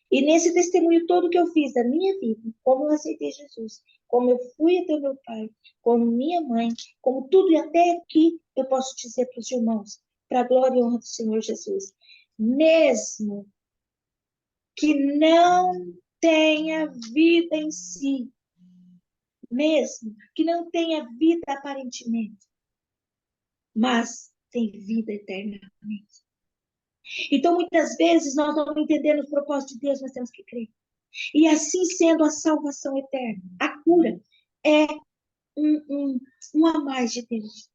E nesse testemunho todo que eu fiz da minha vida, como eu aceitei Jesus, como eu fui até meu pai, como minha mãe, como tudo e até aqui, eu posso dizer para os irmãos, para a glória e honra do Senhor Jesus, mesmo que não tenha vida em si, mesmo que não tenha vida aparentemente, mas tem vida eternamente. Então, muitas vezes, nós não entendemos o propósito de Deus, nós temos que crer. E assim sendo a salvação eterna, a cura é um a mais de Deus.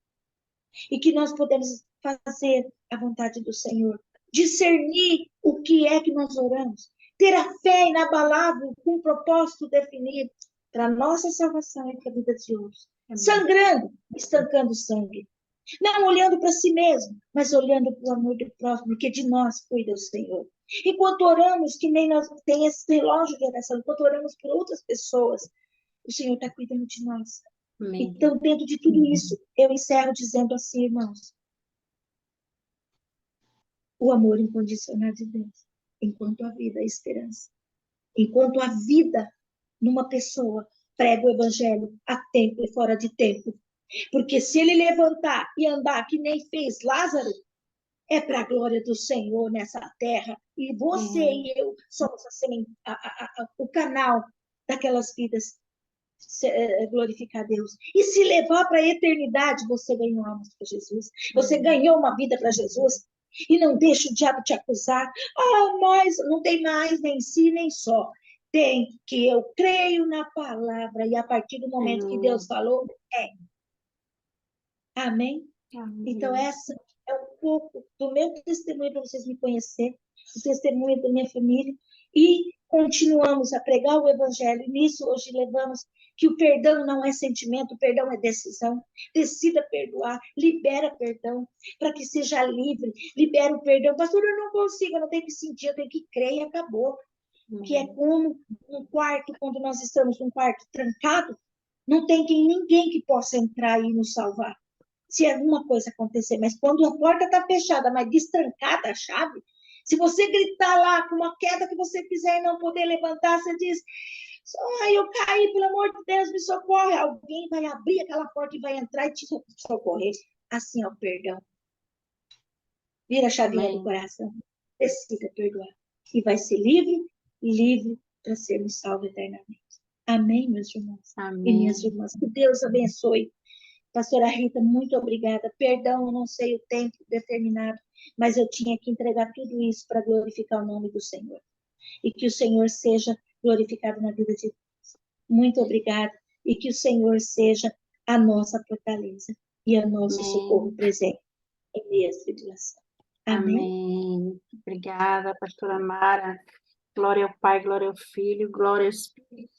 E que nós podemos fazer a vontade do Senhor, discernir o que é que nós oramos, ter a fé inabalável com um propósito definido para a nossa salvação e para a vida de hoje. Sangrando, estancando sangue. Não olhando para si mesmo, mas olhando para o amor do próximo, porque de nós cuida o Senhor. Enquanto oramos, que nem nós tem esse relógio de oração, enquanto oramos por outras pessoas, o Senhor está cuidando de nós. Amém. Então, dentro de tudo isso, eu encerro dizendo assim, irmãos, o amor incondicional de Deus, enquanto a vida é esperança. Enquanto a vida numa pessoa prega o evangelho a tempo e fora de tempo. Porque se ele levantar e andar que nem fez Lázaro, é para a glória do Senhor nessa terra. E você e eu somos o canal daquelas vidas glorificar a Deus. E se levar para a eternidade, você ganhou almas para Jesus. Você ganhou uma vida para Jesus. E não deixa o diabo te acusar. Mas não tem mais nem si, nem só. Tem que eu creio na palavra. E a partir do momento que Deus falou, Amém? Amém. Então, essa é um pouco do meu testemunho para vocês me conhecerem, o testemunho da minha família. E continuamos a pregar o evangelho. E nisso, hoje, levamos que o perdão não é sentimento, o perdão é decisão. Decida perdoar, libera perdão, para que seja livre. Libera o perdão. Pastor, eu não consigo, eu não tenho que sentir, eu tenho que crer e acabou. Que é como um quarto, quando nós estamos num quarto trancado, não tem ninguém que possa entrar e nos salvar. Se alguma coisa acontecer, mas quando a porta está fechada, mas destrancada a chave, se você gritar lá com uma queda que você fizer e não poder levantar, você diz, eu caí, pelo amor de Deus, me socorre. Alguém vai abrir aquela porta e vai entrar e te socorrer. Assim é o perdão. Vira a chavinha do coração. Decida perdoar. E vai ser livre para sermos salvos eternamente. Amém, meus irmãos? Amém. E minhas irmãs. Que Deus abençoe. Pastora Rita, muito obrigada. Perdão, eu não sei o tempo determinado, mas eu tinha que entregar tudo isso para glorificar o nome do Senhor. E que o Senhor seja glorificado na vida de todos. Muito obrigada. E que o Senhor seja a nossa fortaleza. e a nosso socorro Amém. presente em meio à tribulação. Amém? Amém. Obrigada, pastora Mara. Glória ao Pai, glória ao Filho, glória ao Espírito.